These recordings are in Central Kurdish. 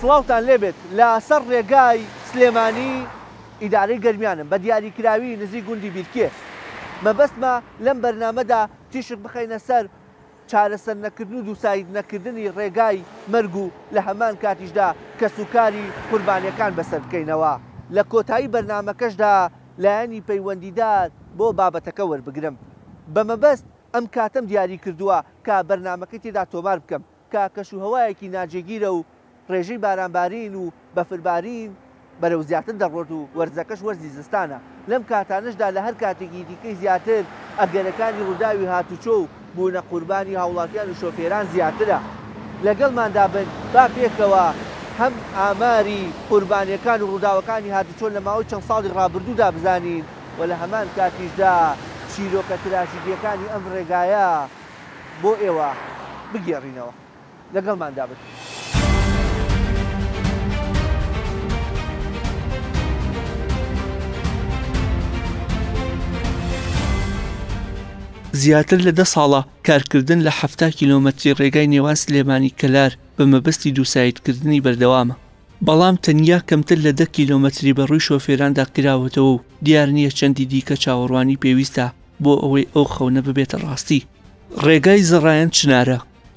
سڵاوتان لێبێت لە سەر ڕێگای سلێمانی ئیدارەی گەرمیانم بە دیاریکراوی نزیک گوندی بیرکێ مەبەستمە لەم بەرنامەدا تیشک بخەینە سەر چارەسەر نەکردن و دووساید نەکردنی ڕێگای مەرگ و لە هەمان کاتیشدا کە سوکاری قوربانیەکان بەسەر بکەینەوە لە کۆتایی بەرنامەکەشدا لایەنی پەیوەندیدار بۆ بابەتەکە وەربگرم بە مەبەست ئەم کاتەم دیاری کردووە کە بەرنامەکەی تێدا تۆمار بکەم کە کەشوهەوایەکی ناجێگیرە و ڕێژەی بارانبارین و بەفربارین بەرەو زیاتر دەڕۆت و وەرزەکەش وەرزی زستانە لەم کاتانشدا لە هەر کاتێکی دیکەی زیاتر ئەگەرەکانی ڕووداوی هاتوچۆ و بوونە قوربانی هاوڵاتیان و شۆفێران زیاترە لەگەڵماندا بن با پێکەوە هەم ئاماری قوربانیەکان و ڕووداوەکانی هاتوچۆ لە ماوەی چەند ساڵی ڕابردوودا بزانین و لە هەمان کاتیشدا چیرۆکە تراژیدیەکانی ئەم ڕێگایە بۆ ئێوە بگێڕینەوە لەگەڵماندا بن. زیاتر لە 10 ساڵە کارکردن لە 70 کیلۆمەتری ڕێگای نێوان سلێمانی کەلار بە مەبەستی دووسایدکردنی بەردەوامە بەڵام تەنیا کەمتر لە 10 کیلۆمەتری بەڕووی شۆفێراندا کراوەتەوە و دیار نییە چەندی دیکە چاوەڕوانی پێویستە بۆ ئەوەی ئەو خەونە ببێتە ڕاستی. ڕێگای زەڕایەن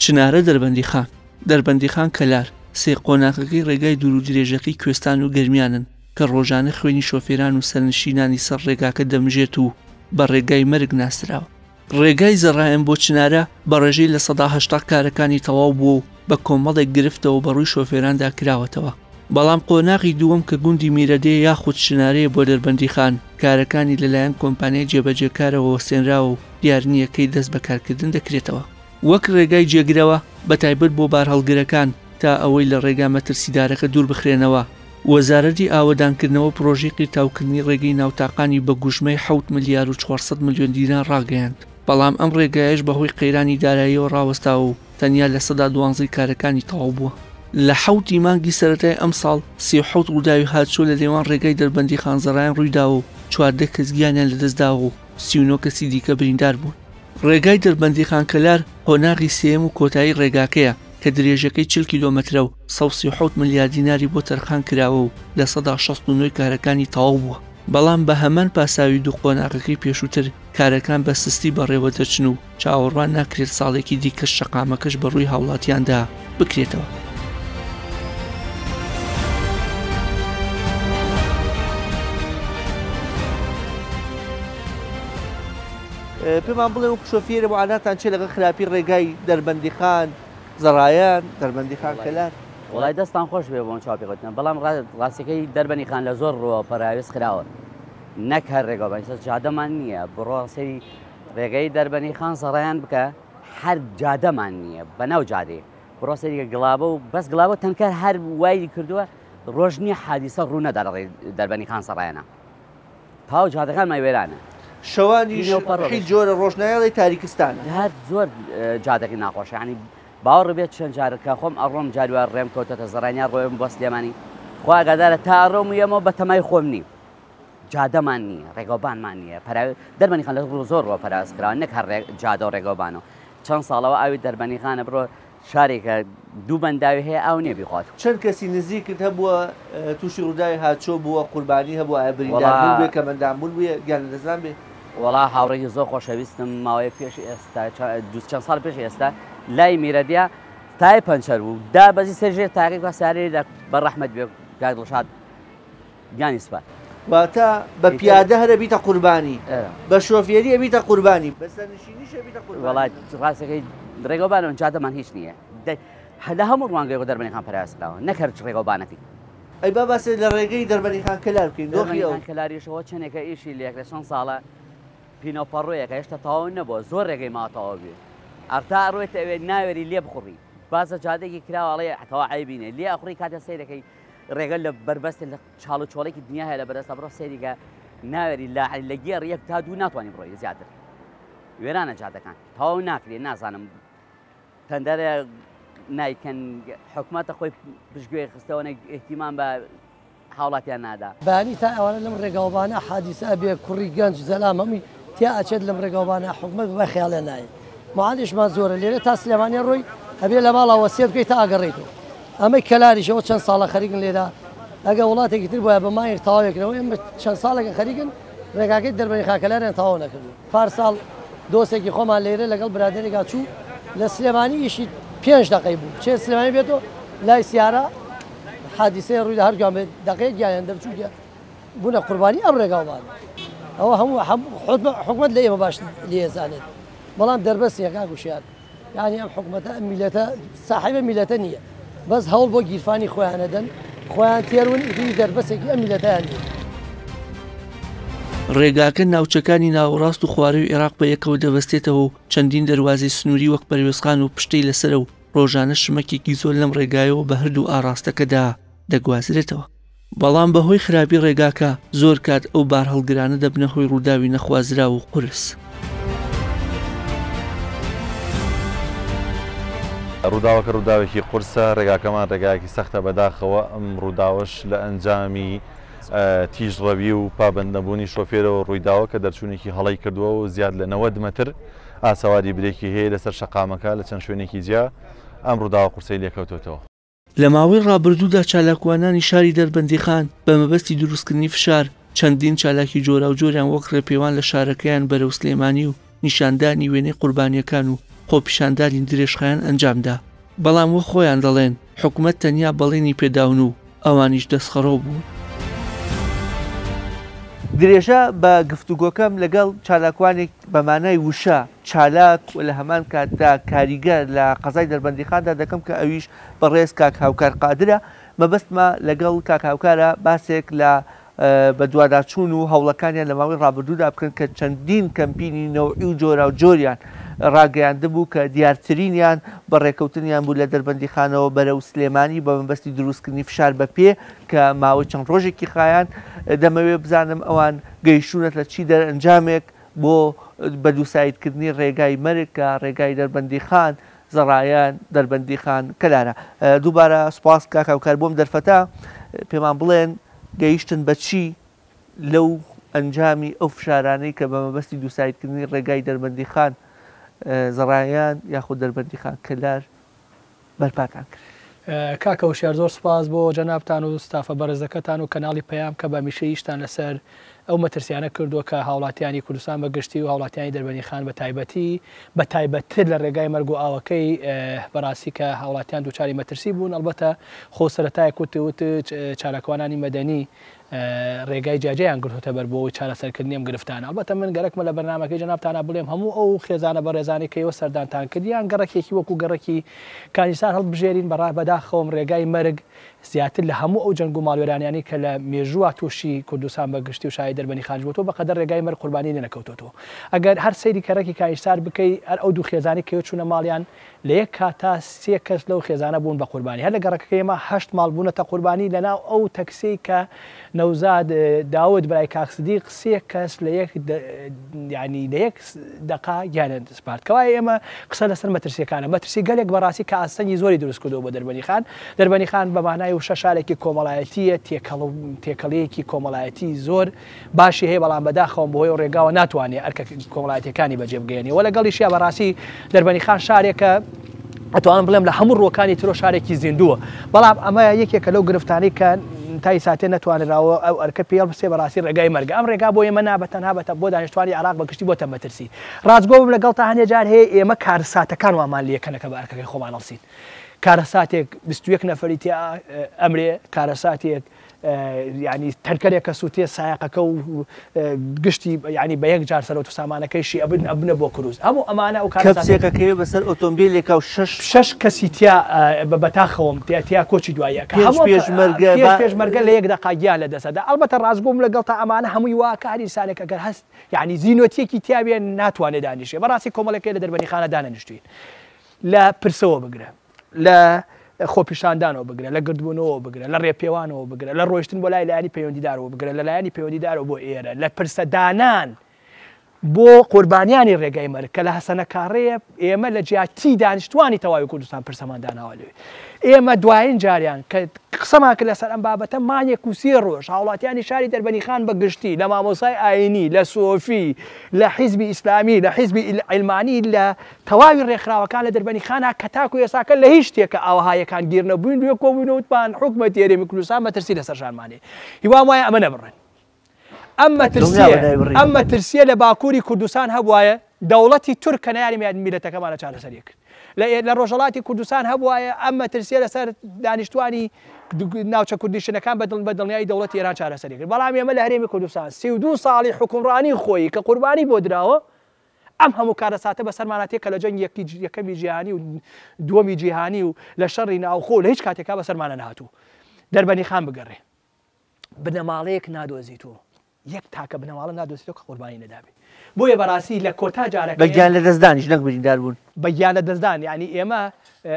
چنارە دەربەندی خان کەلار سێ قۆناغەکەی ڕێگای دوور و درێژەکەی کوێستان و گەرمیانن کە ڕۆژانە خوێنی شۆفێران و سەرنشینانی سەر ڕێگاکە دەمژێت و بە ڕێگای مەرگ ناسراوە. ڕێگای زەڕایەن بۆ چنارە بە ڕێژەی لە 180 کارەکانی تەواو بووە و بە کۆمەڵێک گرفتەوە بە ڕووی شۆفێراندا کراوەتەوە بەڵام قۆناغی دووەم کە گوندی میرەدێ یاخود چنارەیە بۆ دەربەندی خان کارەکانی لەلایەن کۆمپانیای جێبەجێکارەوە وەسێنراوە و دیار نییەکەی دەست بە کارکردن دەکرێتەوە وەک ڕێگای جێگرەوە بەتایبەت بۆ بار هەڵگرەکان تا ئەوەی لە ڕێگا مەترسیدارەکە دوور بخرێنەوە وەزارەتی ئاوەدانکردنەوە پرۆژێکی تاوکردنی ڕێگەی ناوتاقانی بە گوژمەی 7 ملیار و 400 ملیۆن دیران ڕاگەیاند بەڵام ئەم ڕێگایش بەهۆی قەیرانی داراییەوە ڕاوەستاوە و تەنیا لە 12 کارەکانی تەواو بووە. لە 7 مانگی سەرەتای ئەم ساڵ 37 ڕووداوی هاتچۆ لە لێوان ڕێگای دەربەندی خانزەڕایان ڕوویداوە و 14 کەس گیانیان لەدەستداوە و 39 کەسی دیکە بریندار بوون. ڕێگای دەربەندی خانکەلار قۆناغی سێم و کۆتایی ڕێگاکەیە کە درێژەکەی 40 کیلۆمەترە و 137 ملیار دیناری بۆ تەرخان کراوە و لە 169 کارەکانی تەواو بووە. بەڵام بە هەمان پاساوی دوو قۆناغەکەی پێشووتر کارەکان بە سستی بەڕێوە دەچن و چاوەڕوان ناکرێت ساڵێکی دیکەش شەقامەکەش بە ڕووی هاوڵاتیاندا بکرێتەوە. پێمان بڵێ وەک شۆفێرە بۆ عاداتان چێ لەگەڵ خراپی ڕێگای دەربەندی خان زەڕایان دەربەندی خان کەلار وڵای دەستان خۆش بێ بۆم چاپێکوتن بەڵام ڕاستیەکەی دەربەنی خان لە زۆر ڕۆ پەراویست خراوە نەک هەر ڕێگەبان جادەمان نییە بڕۆ سەری ڕێگەی دەربەنی خان زەڕایان بکە هەر جادەمان نییە بەناو جادێ بڕۆ سەریکە گڵابە و بەس گڵابە تەنکە هەر وای کردووە ڕۆژ نییە حادیسە ڕوو نەدا لە دەربەنی خان سەڕایانە تاو جادەکان مایوێرانە شەوانی جۆرە ڕۆژنایڵی تاریکستان هەر زۆر جادەکی ناخۆش ینی باوەڕ بێت چەند جارەکە خۆم ئەڕۆم جاروار ڕێم کەوتەتە زەڕانیان ڕۆیم بۆ سلێمانی خوا گادارە تا ئەڕۆم و ئێمە بە تەمای خۆم نیم جادەمان نییە ڕێگەوبانمان نییە دەربەنی خان لە زۆر ڕۆ پەرازکراوە نەک هەر جادە و ڕێگەوبانەوە چەند ساڵەوە ئاوی دەربەنی خانە بڕۆ شارێکە دوو بەنداوی هەیە ئاو نییە بیخوات چەند کەسی نزیکت هەبووە تووشی ڕووداوی هاتچۆ بووە قوربانی هەبووە ئابریدار بێ کە مەندامبوون بێ گیان لەدەستان بێ وڵا هاوڕێکی زۆر خۆشەویستم ماوەیە پێش ئێستا چەند ساڵ پێش ئێستا لای میرەدیا تای پەنچەر بوو دا بەزی سەرژێ تاقیقا سارێ بە ڕەحمەت بێ گادڵشاد گیانی سوپات واتە بە پیادە هەرە بیتە قوربانی بە شۆفێری ئەبیتە قوربانی بە سەرنشینیش ئەبیتە قوربانی وڵات ڕاستەکەی ڕێگەوبانەوە جادەمان هیچ نییە لە هەموو ڕوانگەیەوە دەربەنی خان پەراسکراوە نەکرد ڕێگەوبانەکەی ئەی با باسێ لە ڕێگەی دەربەنی خان کەلار بکەین دۆخی ئەو کەلاریشەوە چەندێکە ئیشی لێک لە چەند ساڵە پینۆپەڕۆیەکە هێشتا تەواو نەبووە زۆر ڕێگەی ماتەوە بێ ئەرتا ڕۆیت ئەوێ ناوێری لێ بخوڕی بازە جادێکی کراوەڵێ تەوا عیبینێ لێ ئەخوڕی کاتە سیرەکەی ڕێگە لە بربەستی لە چاڵ و چۆڵێکی دنیا هەیە لە بەدەستە بڕۆ سێریگە ناوێری لە گێڕ یەک تا دوو ناتوانانی بڕۆی زیاتر وێرانە جادەکان تەواو ناکرێ نازانم تەندەرە نایکەن حکوومەتە خۆی پشتگوێ خستەوە ئێحتیمان بە هاوڵاتیان نادا بانی تا ئەوانە لەم ڕێگەوبانە حادیسە ئەبێ کوڕی گەنج زەلام هەمووی تیا ئەچێت لەم ڕێگەوبانە حکوومەت بە خەیاڵێ نایە معانیشمان زۆرە لێرە تا سلێمانی ڕۆی ئەبێ لە ماڵەوە سێ بکەیت تا ئاگەڕێیتەوە ئەمەی کەلاریشەوە چەند ساڵە خەریکن لێدا ئەگە وڵاتێکی تر بۆە بە مایەک تەواوێکەوە ئێمە چەند ساڵێکە خەریکن ڕێگاکەی دەربەری خاکەلارێن تەواو نەکردو پارساڵ دۆستێکی خۆمان لێرە لەگەڵ برادێکا چوو لە سلێمانی ئیشی 5 دقەی بوو چێ سلێمانی بێتەوە لای سیارە حادیسەیە ڕوویدا هەرگیان بێت دقەیەک گیان دەرچوو بوونە قوربانی ئەم ڕێگاومان ئەوە هەموو حکومت لە ئێمە باش لێزانێت بەڵام دەربەسیە کاگوشیان یعنی ئەم حکومەتە ئەم میلەتە ساحیبە میلەتە نییە بەس هەوڵ بۆ گیرفانی خۆیانەدەن خۆیان تێرون ئیدی دەربەسێکی ئەم میلەتەیان نیە ڕێگاکە ناوچەکانی ناوەڕاست و خوارەوی عێراق بە یەکەوە دەبەستێتەوە و چەندین دەواازی سنووری وەک پەروێزخان و پشتەی لەسەر و ڕۆژانە شمەکێکی زۆر لەم ڕێگایەوە بە هەردوو ئاراستەکەدا دەگوازرێتەوە بەڵام بەهۆی خراپی ڕێگاکە زۆر کات ئەو بار هەڵگرانە دەبنە هۆی ڕووداوی نەخوازرا و قورس ڕووداوەکە ڕووداوێکی قورسە ڕێگاکەمان ڕێگایەکی سەختە بەداخەوە ئەم ڕووداوەش لە ئەنجامی تیژڕەوی و پابندنەبوونی شۆفێرەوە ڕوویداوە کە دەرچوونێکی هەڵی کردووە و زیاد لە 90 مەتر ئاسەواری برێکی هەیە لەسەر شەقامەکە لە چەند شوێنێکی جیا ئەم ڕووداوە قورسەی لێکەوتوێتەوە لە ماوەی ڕابردوودا چالاکوانانی شاری دەربەندیخان بە مەبەستی دروستکردنی فشار چەندین چالاکی جۆرا و جۆریان وەک ڕێپێوان لە شارەکەیان بەرەو سلێمانی و نیشاندانی وێنەی قوربانیەکان و خۆپیشاندانی درێژخایان ئەنجامدا بەڵام وە خۆیان دەڵێن حکومەت تەنیا بەڵێنی پێداون و ئەوانیش دەستخەڕۆ بوون درێژە بە گفتوگۆکەم لەگەڵ چالاکوانێک بەمانای وشە چالاک و لە هەمان کاتدا کاریگەر لە قەزای دەربەندیخاندا دەکەم کە ئەویش بەڕێز کاک هاوکار قادرە مەبەستمە لەگەڵ کاک هاوکارە باسێک لە بە دوواداچوون و هەوڵەکانیان لە ماوەی ڕابردوودا بکەن کە چەندین کەمپینی نەوعی و جۆرا و جۆریان ڕاگەیاندەبوو کە دیارترینیان بە ڕێکەوتنیان بوو لە دەربەندیخانەوە بەرەو سلێمانی بە مەبەستی دروستکردنی فشار بە پێ کە ماوەی چەند ڕۆژێکی خایان دەمەوێت بزانم ئەوان گەیشتونەت لە چی دەرئەنجامێک بۆ بەدووسایدکردنی ڕێگای مەرگ کە ڕێگای دەربەندیخان زەڕایان دەربەندیخان کەلارە دووبارە سوپاس کاک هاوکار بۆم دەرفەتە پێمان بڵێن گەیشتن بە چی لەو ئەنجامی ئەو فشارانەی کە بە مەبەستی دووسایدکردنی ڕێگای دەربەندیخان زەڕایان یاخود دەربەندیخان کەلار بەرپاتان کرد کاکە وشیار زۆر سپاس بۆ جەنابتان و ستافە بەرزەکەتان و کەناڵی پەیام کە بە میشەیشتان لەسەر ئەو مەترسیانە کردووە کە هاوڵاتیانی کوردستان بەگشتی و هاوڵاتیانی دەربەندیخان بە تایبەتی بە تایبەتتر لە ڕێگای مەرگ و ئاوەکەی بەڕاستی کە هاوڵاتیان دووچاری مەترسی بوون ئەلبەتە خۆ سەرەتایە کوتوت چالاکوانانی مەدەنی ڕێگای جاجیان گرتوتە بەر بۆ چارەسەرکردنی ئەم گرفتانە ئەلبەتە من گەرەکمە لە بەرنامەکەی جەنابتانە بڵێم هەموو ئەو خێزانە بە ڕێزانی کەیەوە سەردانتان کردیان گەڕێکێکی وەکو گەڕێکی کانیسان هەڵبژێرین بەداخەوم ڕێگای مەرگ زیاتر لە هەموو ئەو جەنگ و ماڵوێرانیانی کە لە مێژووە تووشی کوردستان بەگشتی و شای دەربەندیخان بووەوە بەقەدەر ڕێگای مەرگ قوربانی لێنەکەوتەوە ئەگەر هەر سەیری کەڕێکی کانیسار بکەی هەر ئەو دوو خێزانی کەوە چوونە ماڵیان لە یەک کاتا 3 کەس لەو خێزانە بوون بە قوربانی هەر لە گەڕەکەی ئێمە 8 ماڵ بوونەتە قوربانی لەناو ئەو تەکسەی کە نەوزاد داود برای کاکسدیق 3 کەس لە یەک دقا گیانە سپارت کەوای ئێمە قسە لەسەر مەترسیەکانە مەترسی گەلێک بەڕاستی کە ئاستەنی زۆری دروست کردەوە بە دەربەندیخان بە مانای وشە شارێکی کۆمەڵایەتیە تێکەڵەیەکی کۆمەڵایەتی زۆر باشی هەیە بەڵام بەداخەوم بۆی ڕێگاوە ناتوانێت ئەرکە کۆمەڵایەتەکانی بەجێبگەێنی وە لەگەڵیشیا بەڕاستی دەربەندیخان شارێکە ئەتوانم بڵێم لە هەموو ڕۆکانی ترۆ شارێکی زیندووە بەڵام ئەمە یەکێکە لەو گرفتانی کە تای ساتێ نەتوانراوە ئەو ئەرکە پێڵ بسێ بەڕاستی ڕێگای مەرگ ئەم ڕێگا بۆ ئێمە نابەتەنها بەتە بۆ دانیشتوانی عراق بەگشتی بۆتە مەترسی ڕازگۆ بم لەگەڵ تا هەندێک جار هەیە ئێمە کارەساتەکان وامان لێکەنەکە بە ئەرکەکەی خۆمان هەڵسین کارەساتێک 21 نەفەری تیا ئەمرێ کارەساتێک ینی تەنکەرێکە سووتێ سایقەکە و گشتی ینی بە یەک جار سەرەوت و سامانەکەیشی ئەبنە بۆ کروز هەموو ئەمانە ئەو کەسێکەکەی بەسەر ئۆتۆمبیلێکە و 6 کەسی تیا بەتاخەوەم تیا کۆچی دوایەکە پێشمەرگە لە یەک دقاگیان لە دەسەدا ئەلبەتە ڕازگۆم لەگەڵ تا ئەمانە هەمووی وا کاری سانێک ئەگەر هەست ینی زیینۆتیەکی تیاوێن ناتوانێت دانیشێ بەڕاستی کۆمەڵەکەی لە دەربەندیخانە دانەنیشتوین لە پرسەوە بگرە لە خۆپیشاندانەوە بگرە لە گردبوونەوە بگرە لە ڕێپێوانەوە بگرە لە ڕۆیشتن بۆ لای لایانی پەیوەندیدارەوە بگرە لە لایانی پەیوەندیدارەوە بۆ ئێرە لە پرسەدانان بۆ قوربانیانی ڕێگای مەرگ کە لە هەسەنەکاڕەیە ئێمە لە جیاتی دانیشتوانی تەواوی کوردستان پرسەمان داناوە لێ ئێمە دوایین جاریان کە قسەمان کرد لەسەر ئەم بابەتە مانێک و سێ ڕۆژ هاوڵاتیانی شاری دەربەنی خان بەگشتی لە مامۆسای ئاینی لە سۆفی لە حیزبی ئیسلامی لە حیزبی ئیلمانی لە تەواوی ڕێکخراوەکان لە دەربەنی خانە کە تاکو ێساکە لە هیچ شتێکە ئاوەهایەکان گیر نەبووین دوێ کۆبوونەوتمان حکومەتی هەرێمی کوردستان مەترسی لەسەرشانمانێ هیوام وایە ئەمە نەبڕێن ئەم مەترسیە لە باکووری کوردستان هەبوایە دەوڵەتی تورک کە نەیانیان میلەتەکەمانە چارەسەری کرد لە ڕۆژهەڵاتی کوردستان هەبوایە ئەم مەترسیە لەسەر دانیشتوانی ناوچە کوردیشنەکان بە دڵنیایی دەوڵەتی ئێران چارەسەری کرد بەڵام ئێمە لە هەرێمی کوردستان 32 ساڵی حکومڕانی خۆی کە قوربانی بۆ درراوە ئەم هەموو کارەساتە بە سەرماناتێک کە لە جەنگ یەکەمی جیهانی و دووەمی جیهانی و لە شەڕی ناوخۆ لە هیچ کاتێکا بە سەرمانە نهاتوو دەربەنی خان بگەڕێ بنەماڵەیەک نادۆزیتەوە یەک تاکە بنەماڵە نادۆزیتەوە کە قوربانی نەدابێت بۆیە بەڕاستی لە کۆتا جارەکە بەگیان لە دەستدانیش نەک بریندار بوون بەگیان لە دەستدان یعنی ئێمە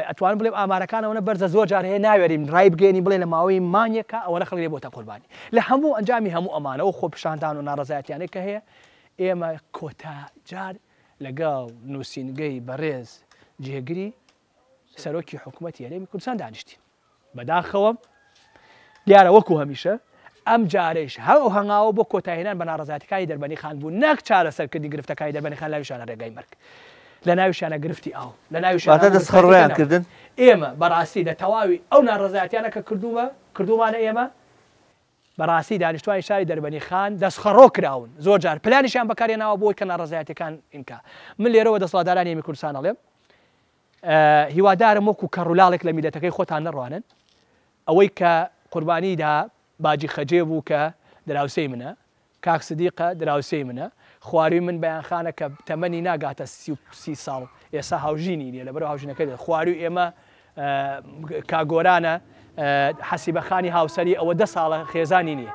ئەتوانین بڵێم ئامارەکانەوەنە بەرزە زۆر جار هەیە ناوێرین ڕای بگەێنی بڵێ لە ماوەی مانیەکە ئەوەنە خەڵکی بۆتە قوربانی لە هەموو ئەنجامی هەموو ئەمانەوە خۆپیشاندان و ناڕەزایەتیانەی کە هەیە ئێمە کۆتا جار لەگەڵ نووسینگەی بەڕێز جێگری سەرۆکی حکوومەتی هەرێمی کوردستان دانیشتین بەداخەوە دیارە وەکو هەمیشە ئەم جارێش هەو هەنگاوە بۆ کۆتایهێنان بە ناڕەزایەتیەکانی دەربەنی خان بوو نەک چارەسەرکردنی گرفتەکانی دەربەنی خان لاویشانە ڕێگای مەرگ لە ناویشانە گرفتی ئاو لە ناویشانە دەستخەڕۆیان کردن ئێمە بەڕاستی لە تەواوی ئەو ناڕەزایەتیانە کە کردومانە ئێمە بەڕاستی دانیشتوانی شاری دەربەنی خان دەستخەڕۆ کراون زۆر جار پلانیشیان بەکارێناوە بۆی کە ناڕەزایەتەکان ئینکا من لێرەوە دەسەڵاتدارانی هەرێمی کوردستان ئەڵێم هیوادارم وەکو کەڕولاڵێک لە میلەتەکەی خۆتان نەڕوانن ئەوەی کە قوربانیدا باجی خەجێ بوو کە دراوسەی منە کاک سدیقە دراوسەی منە خواروی من بەیانخانە کە تەمەنی ناگاتە 30 ساڵ ئێستا هاوژینی نیە لەبەرەوە هاوژینەکەی خواروی ئێمە کاگۆرانە حەسیبەخانی هاوسەری ئەوە 10 ساڵە خێزانی نییە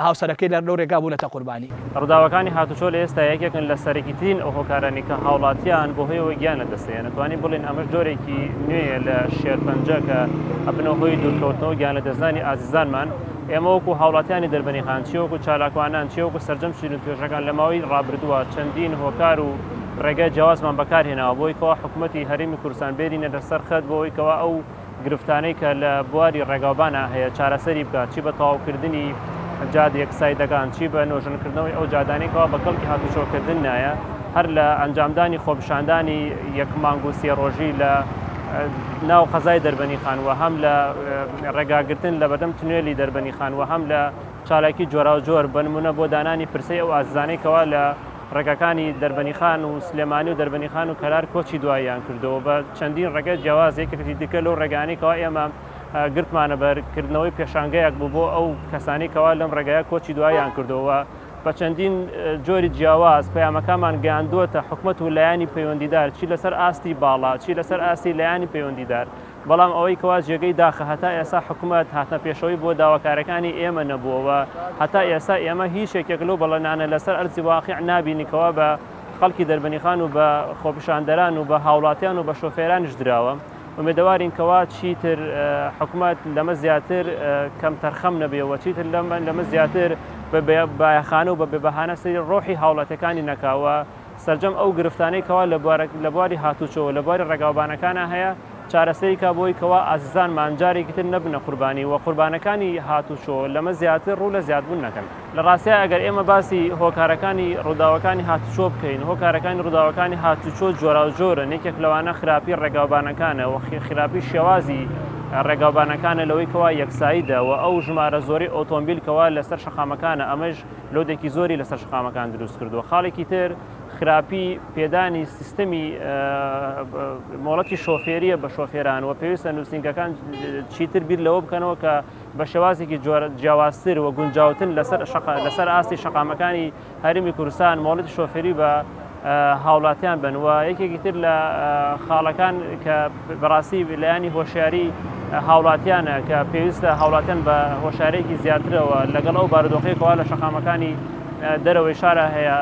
هاوسەرەکەی لە ڕێگا بوونەتە قوربانی ڕووداوەکانی هاتوچۆ لە ئێستا یەکێکن لە سەرەکیترین ئەو هۆکارانی کە هاوڵاتیان بۆ هۆیەوە گیان لەدەستێن نتوانین بڵێن ئەمەش جۆرێکی نوێیە لە شێرپەنجە کە ئەبنەوە هۆی دوورکەوتنەوە گیان لە دەستدانی ئازیزانمان ئێمە وەکو هاوڵاتیانی دەربەنی خان چیوەکو چالاکوانان چیوەکو سەرجەم شیرین توێژەکان لە ماوەی ڕابردووە چەندین هۆکار و ڕێگای جیاوازمان بەکارهێناوە بۆی کەوا حکوومەتی هەرێمی کوردستان بێرینە لەسەر خەت بۆی کەوا ئەو گرفتانەی کە لە بواری ڕێگاوبانە هەیە چارەسەری بکات چی بە تەواوکردنی جاد یەکسایدەکان چی بە نۆژنکردنەوەی ئەو جادانێکەوە بە کەڵکی هاتوچۆکردن نایە هەر لە ئەنجامدانی خۆپیشاندانی یەک مانگ و سێ ڕۆژی لە ناو قەزای دەربەنی خان و هەم لە ڕێگاگرتن لە بەردەم تونێلی دەربەنی خان و هەم لە چالاکی جۆرا و جۆر بنمونە بۆ دانانی پرسەی ئەو ئازیزانەیەکەوە لە ڕێگەکانی دەربەنی خان و سلێمانی و دەربەنی خان و کەلار کۆچی دواییان کردەوە بە چەندین ڕێگای جیاوازێکێکی دیکە لەو ڕێگانێکەوە ئێمە گرتمانە بەرکردنەوەی پێشانگەیەک بوو بۆ ئەو کەسانی کەوا لەم ڕێگایە کۆچی دواییان کردەوە بە چەندین جۆری جیاواز پەیامەکانمان گەیاندووەتە حکومەت و لایانی پەیوەندیدار چی لەسەر ئاستی باڵا چی لەسەر ئاستی لایانی پەیوەندیدار بەڵام ئەوەی کەوا جێگەی داخە هەتا ئێستا حکوومەت هاتنە پێشەوەی بۆ داواکارەکانی ئێمە نەبووەوە هەتا ئێستا ئێمە هیچ شتێک لەو بەڵێنانە لەسەر ئەرزی واقع نابینیکەوە بە خەڵکی دەربەنی خان و بە خۆپیشاندەران و بە هاوڵاتیان و بە شۆفێرانیش دراوە ومێدەوارین کەوا چیتر حکوومەت لەمە زیاتر کەم تەرخەم نەبێەوە چیتر لەمە زیاتر بایەخانە و بە بێبەهانە سەری ڕۆحی هاوڵاتەکانی نەکاوە سەرجەم ئەو گرفتانەی کەوا لە بواری هاتوچۆوە لە بواری ڕێگاوبانەکانە هەیە چارەسەریکا بۆی کەوا ئازیزانمان جارێکتر نەبنە قوربانی و قوربانەکانی هاتوچۆ لەمە زیاتر ڕوو لە زیادبوون نەکەن لە ڕاستیە ئەگەر ئێمە باسی هۆکارەکانی ڕووداوەکانی هاتوچۆ بکەین هۆکارەکانی ڕووداوەکانی هاتوچۆ جۆرا و جۆرن یەکێک لەوانە خراپی ڕێگاوبانەکانە و خراپی شێوازی ڕێگاوبانەکانە لەوەی کەوا یەکساییدا و ئەو ژمارە زۆری ئۆتۆمبیلکەوە لەسەر شەقامەکانە ئەمەش لۆدێکی زۆری لەسەر شەقامەکان دروست کردووە خاڵێکی تر خراپی پێدانی سیستەمی مۆڵەتی شۆفێریە بە شۆفێران و پێویستە نووسینگەکان چیتر بیر لەوە بکەنەوە کە بە شێوازێکی جیاوازتر و گونجاوتن لەسەر ئاستی شەقامەکانی هەرێمی کوردستان مۆڵەتی شۆفێری بە هاوڵاتیان بن و یەکێکی تر لە خاڵەکان کە بەڕاستی لایانی هۆشیاری هاوڵاتیانە کە پێویستە هاوڵاتیان بە هۆشارێکی زیاترەوە لەگەڵ ئەو بارودۆخەیەکەوە لە شەقامەکانی دەرەوەی شارە هەیە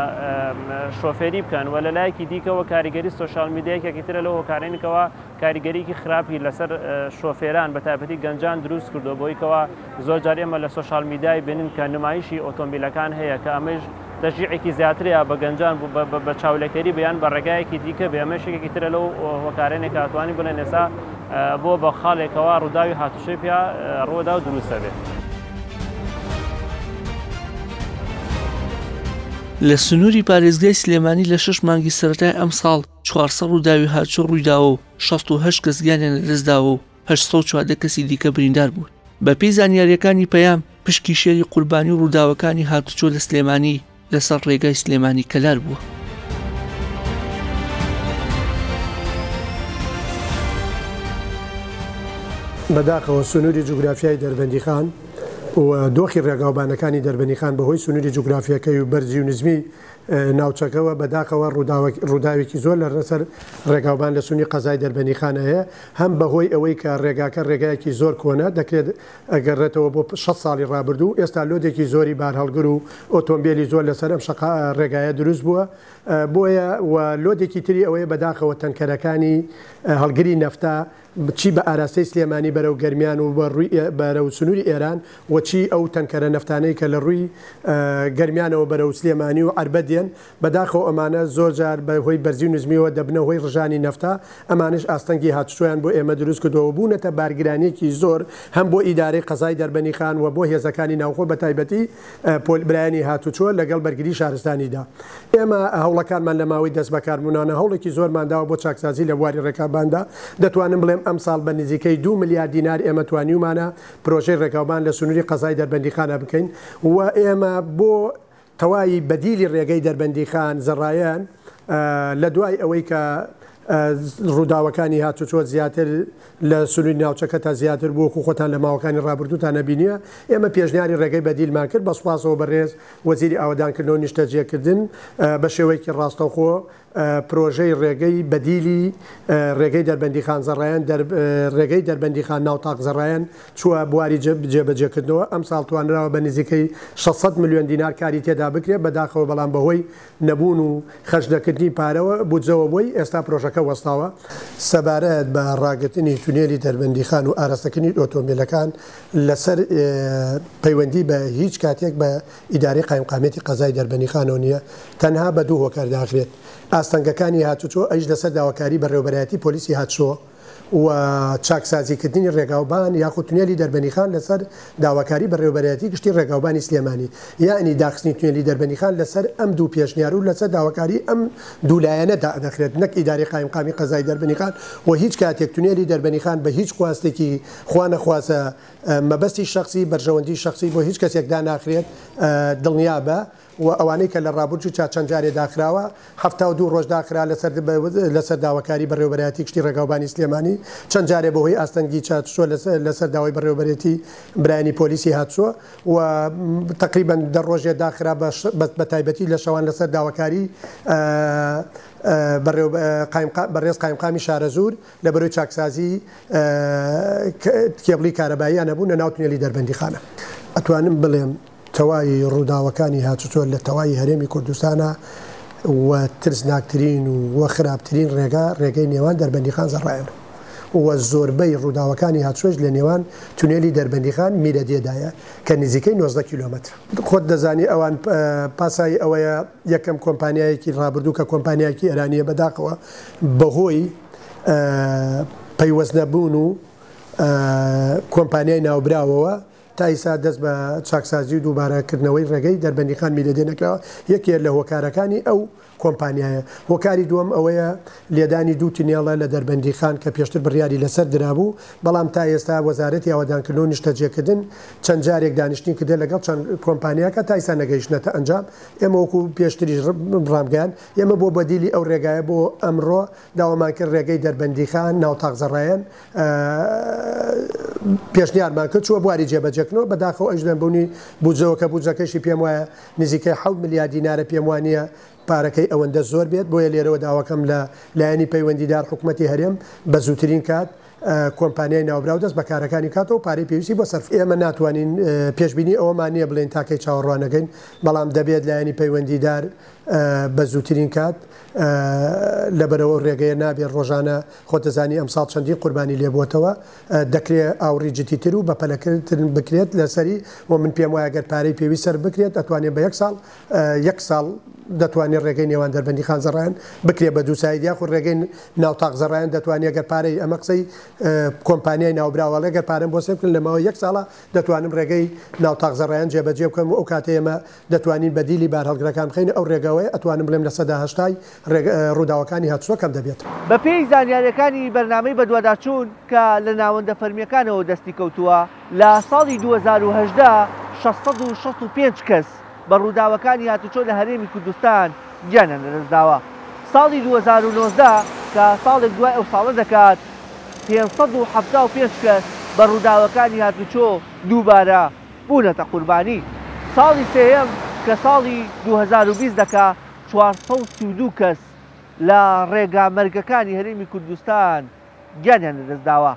شۆفێری بکەن و لە لایەکی دیکەوە کاریگەری سۆشال میدیایەکی ترە لەو هۆکارێنەوە کاریگەریکی خراپی لەسەر شۆفێران بە تایبەتی گەنجان دروست کردو بۆیکەوە زۆر جار ئێمە لە سۆشال میدیای بینن کە نمایشی ئۆتۆمبیلەکان هەیە کە ئەمەش تەشجیعێکی زیاترەیە بە گەنجان بە چاولەکەری بەیان بە ڕێگایەکی دیکە بێ ئەمەشێکی ترە لەو هۆکارێنێک ئەتوانی بڵێن ئێستا بۆ بە خاڵێکەوە ڕووداوی هاتوشەی پێ ڕۆدا و دروستە بێت. لە سنووری پارێزگای سلێمانی لە 6 مانگی سەرەتای ئەم ساڵ 400 ڕووداوی هاتوچۆ ڕوویداوە و 68 کەس گیانیان لەدەستداوە و 814 کەسی دیکە بریندار بوون. بە پێی زانیاریەکانی پەیام پشکی شێری قوربانی و ڕووداوەکانی هاتوچۆ لە سلێمانی لەسەر ڕێگای سلێمانی کەلار بووە. بەداخەوە سنووری جوگرافیای دەربەندیخان و دۆخی ڕێگاوبانەکانی دەربەندیخان بەهۆی سنووری جوگرافیەکەی و بەرزی و نزمی ناوچەکەەوە بەداخەوە ڕووداوێکی زۆر لە ڕەسەر ڕێگاوبان لە سونی قەزای دەربەندیخانە هەیە هەم بەهۆی ئەوەی کە ڕێگاکە ڕێگایەکی زۆر کۆنە دەکرێت ئەگەڕێتەوە بۆ 6 ساڵی ڕابردوو ئێستا لۆدێکی زۆری بار هەڵگر و ئۆتۆمبیلی زۆر لەسەر ئەم ڕێگایە دروست بووە بۆیە و لۆدێکی تری ئەوەیە بەداخەوە تەنکەرەکانی هەڵگری نەفتا چی بە ئاراستەی سلێمانی بەرەو گەرمیان و بەرەو سنووری ئێران و چی ئەو تەنکەرە نەفتانەی کە لە ڕووی گەرمیانەوە بەرەو سلێمانی و عربەدێن بەداخەوە ئەمانە زۆر جار بەهۆی بەرزی و نزمیەوە دەبنەوەی ڕژانی نەفتا ئەمانش ئاستەنگی هاتوچۆیان بۆ ئێمە دروست کردەوە بوونەتە بارگرانێکی زۆر هەم بۆ ئیدارەی قەزای دەربەندیخان و بۆ هێزەکانی ناوخۆ بە تایبەتی پۆلبرایانی هاتوچۆ لەگەڵ بەرگری شارستانیدا ئێمە هەوڵەکانمان لە ماوەی دەست بەکاربوونانە هەوڵێکی زۆرمانداوە بۆ چاکسازی لە بواری ڕێکاباندا دەتوانم بڵێم ئەم ساڵ بە نزیکەی 2 میلیارد دینار ئێمە توانیومانە پرۆژەی ڕێگاوبان لە سنووری قەزای دەربەندیخانە بکەین و ئێمە بۆ تەواوی بەدیلی ڕێگەی دەربەندیخان زەڕایەن لە دوای ئەوەی کە ڕووداوەکانی هاتوچۆ زیاتر لە سنووری ناوچەکە تا زیاتر بووکو خۆتان لە ماوەکانی ڕابردووتان نەبینیە ئێمە پێشنیاری ڕێگەی بەدیلمان کرد بە سوپاسەوە بەڕێز وەزیری ئاوەدانکردنەوە نیشتەجێکردن بە شێوەیەکی ڕاستەوخۆ پرۆژەی ڕێگەی بەدیلی ڕێگەی دەربەندیخان زەڕایەن ڕێگەی دەربەندیخان ناوتاق زەڕایەن چووە بواری جێبەجێکردنەوە ئەم ساڵ توانراوە بە نزیکەی 600 میلیۆن دینار کاری تێدا بکرێت بەداخەوە بەڵام بەهۆی نەبوون و خەشدەکردنی پارەوە بودجەوە بۆی ئێستا پرۆژەکە وەستاوە سەبارەت بە ڕاگرتنی تونێلی دەربەندیخان و ئاراستەکردنی ئۆتۆمبیلەکان لەسەر پەیوەندی بە هیچ کاتێک بە ئیدارەی قایمقامێتی قەزای دەربەندیخانەوە نییە تەنها بە دوو هۆکار داخرێت ئاستەنگەکانی هاتوچۆ ئەیش لەسەر داواکاری بەڕێوەبەرایەتی پۆلیسی هاتچۆ و چاکسازیکردنی ڕێگاوبان یاخود تونێلی دەربەندیخان لەسەر داواکاری بەڕێوەبەرایەتی گشتی ڕێگاوبانی سلێمانی یعنی داخستنی تونێلی دەربەندیخان لەسەر ئەم دوو پێشنیار و لەسەر داواکاری ئەم دوولایەنەدا دەکرێت نەک ئیدارەی قایمقامی قەزای دەربەندیخان و هیچ کاتێک تونێلی دەربەندیخان بە هیچ خواستێکی خوا نەخواسە مەبەستی شخصی بەرژەوەندی شخصی بۆ هیچ کەسێکدا ناخرێت دڵنیابە و ئەوانەی کە لە ڕابردوو چەند جارێ داخراوە 72 ڕۆژ داخرا لەسەر داواکاری بەڕێوەبەرایەتی گشتی ڕێگاوبانی سلێمانی چەند جارێ بەهۆی ئاستەنگی چاتشۆ لەسەر داوای بەڕێوەبەرێتی برایانی پۆلیسی هاتچۆ و تقریبا دە ڕۆژێ داخرا بە تایبەتی لە شەوان لەسەر داواکاری بەڕێز قایمقامی شارەزور لە بەرەوەی چاکسازی کێبڵی کارەباییان نەبوون لە ناو تونێلی دەربەندیخانە ئەتوانم بڵێم تەواوی ڕووداوەکانی هاتوچۆ لە تەواوی هەرێمی کوردستانە و ترسناکترین و خراپترین ڕێگەی نێوان دەربەندیخان زەڕایەن و زۆربەی ڕووداوەکانی هاتوچۆش لە نێوان تونێلی دەربەندیخان میرەدێدایە کە نزیکەی 19 کیلۆمەتر خۆت دەزانی ئەوان پاسایی ئەوەیە یەکەم کۆمپانیایەکی ڕابردوو کە کۆمپانیایەکی ئێرانیە بەداخەوە بەهۆی پەیوەستنەبوون و کۆمپانیای ناوبراوەوە تا ئیسا دەست بە چاکسازی و دووبارەکردنەوەی ڕێگەی دەربەندیخان میلەدێنەکەەوە یەکێک لە هۆکارەکانی ئەو کۆمپانیایە هۆکاری دووەم ئەوەیە لێدانی دوو تونێڵە لە دەربەندیخان کە پێشتر بڕیاری لەسەر درابوو بەڵام تا ئێستا وەزارەتی ئاوەدانکردنەوە نیشتەجێکردن چەند جارێک دانیشتنی کردێت لەگەڵ چەند کۆمپانیاکە تا ئیسا نەگەیشتنەتە ئەنجام ئێمە وەکو پێشتری ڕامگەیان ئێمە بۆ بەدیلی ئەو ڕێگایە بۆ ئەمڕۆ داوامان کرد ڕێگەی دەربەندیخان ناوتاق زەڕایەن پێشنیارمان کرد چووە بواری جێبەجێکردنەوە بەداخەوە ئەژدەن بوونی بودجەوە کە بودجەکەشی پێم وایە نزیکەی 7 میلیارد دینارە پێم وانە پارەکەی ئەوەندە زۆر بێت بۆیە لێرەوە داواکەم لە لایەنی پەیوەندیدار حکوومەتی هەرێم بە زووترین کات کۆمپانیای ناوبراو دەست بەکارەکانی کاتەوە پارەی پێویستی بۆ سەرف ئێمە ناتوانین پێشببینی ئەوەمان نییە بڵێن تاکەی چاوەڕوانەکەین بەڵام دەبێت لایەنی پەیوەندیدار بە زووترین کات لەبەرەوە ڕێگەیە نابێت ڕۆژانە خۆتەزانی ئەم ساڵ چەندین قوربانی لێبووتەوە دەکرێت ئاوڕی جدیتر و بە پەلەکردن بکرێت لەسەری و من پێم وایە گەر پارەی پێویست سەر بکرێت ئەتوانێت بە 1 ساڵ دەتوانێت دەتوانێت ڕێگەی نێوان دەربەندی خان زەڕایان بکرێ بە دووسایت یاخود ڕێگەی ناوتاق زەڕایان دەتوانێت گەر پارەی ئەمە قسەی کۆمپانیای ناوبراوەڵێ گەر پارەم بۆ سێکردن لەمەوە 1 ساڵە دەتوانم ڕێگەی ناوتاق زەڕایان جێبەجێ بکەم و ئەو کاتێمە دەتوانین بەدیلی بار هەڵگرەکان بخەین ئەو ڕێگەوەی ئەتوانم بڵێم لە 180 ڕووداوەکانی هاتووە کەم دەبێت. بە پێی زانیاریەکانی بەرنامەی بەدواداچوون کە لە ناوەندە فەرمیەکانەوە دەستی کەوتووە لە ساڵی 2010 665 کەس بە ڕووداوەکانی هاتوچۆ لە هەرێمی کوردستان گیانیان لەدەستداوە. ساڵی 2019 کە ساڵێک دوای ئەو ساڵە دەکات 575 کەس بە ڕووداوەکانی هاتوچۆ دووبارە بوونەتە قوربانی. ساڵی سێیەم کە ساڵی 2020 دەکات 432 کەس لە ڕێگا مەرگەکانی هەرێمی کوردستان گیانیان لەدەستداوە.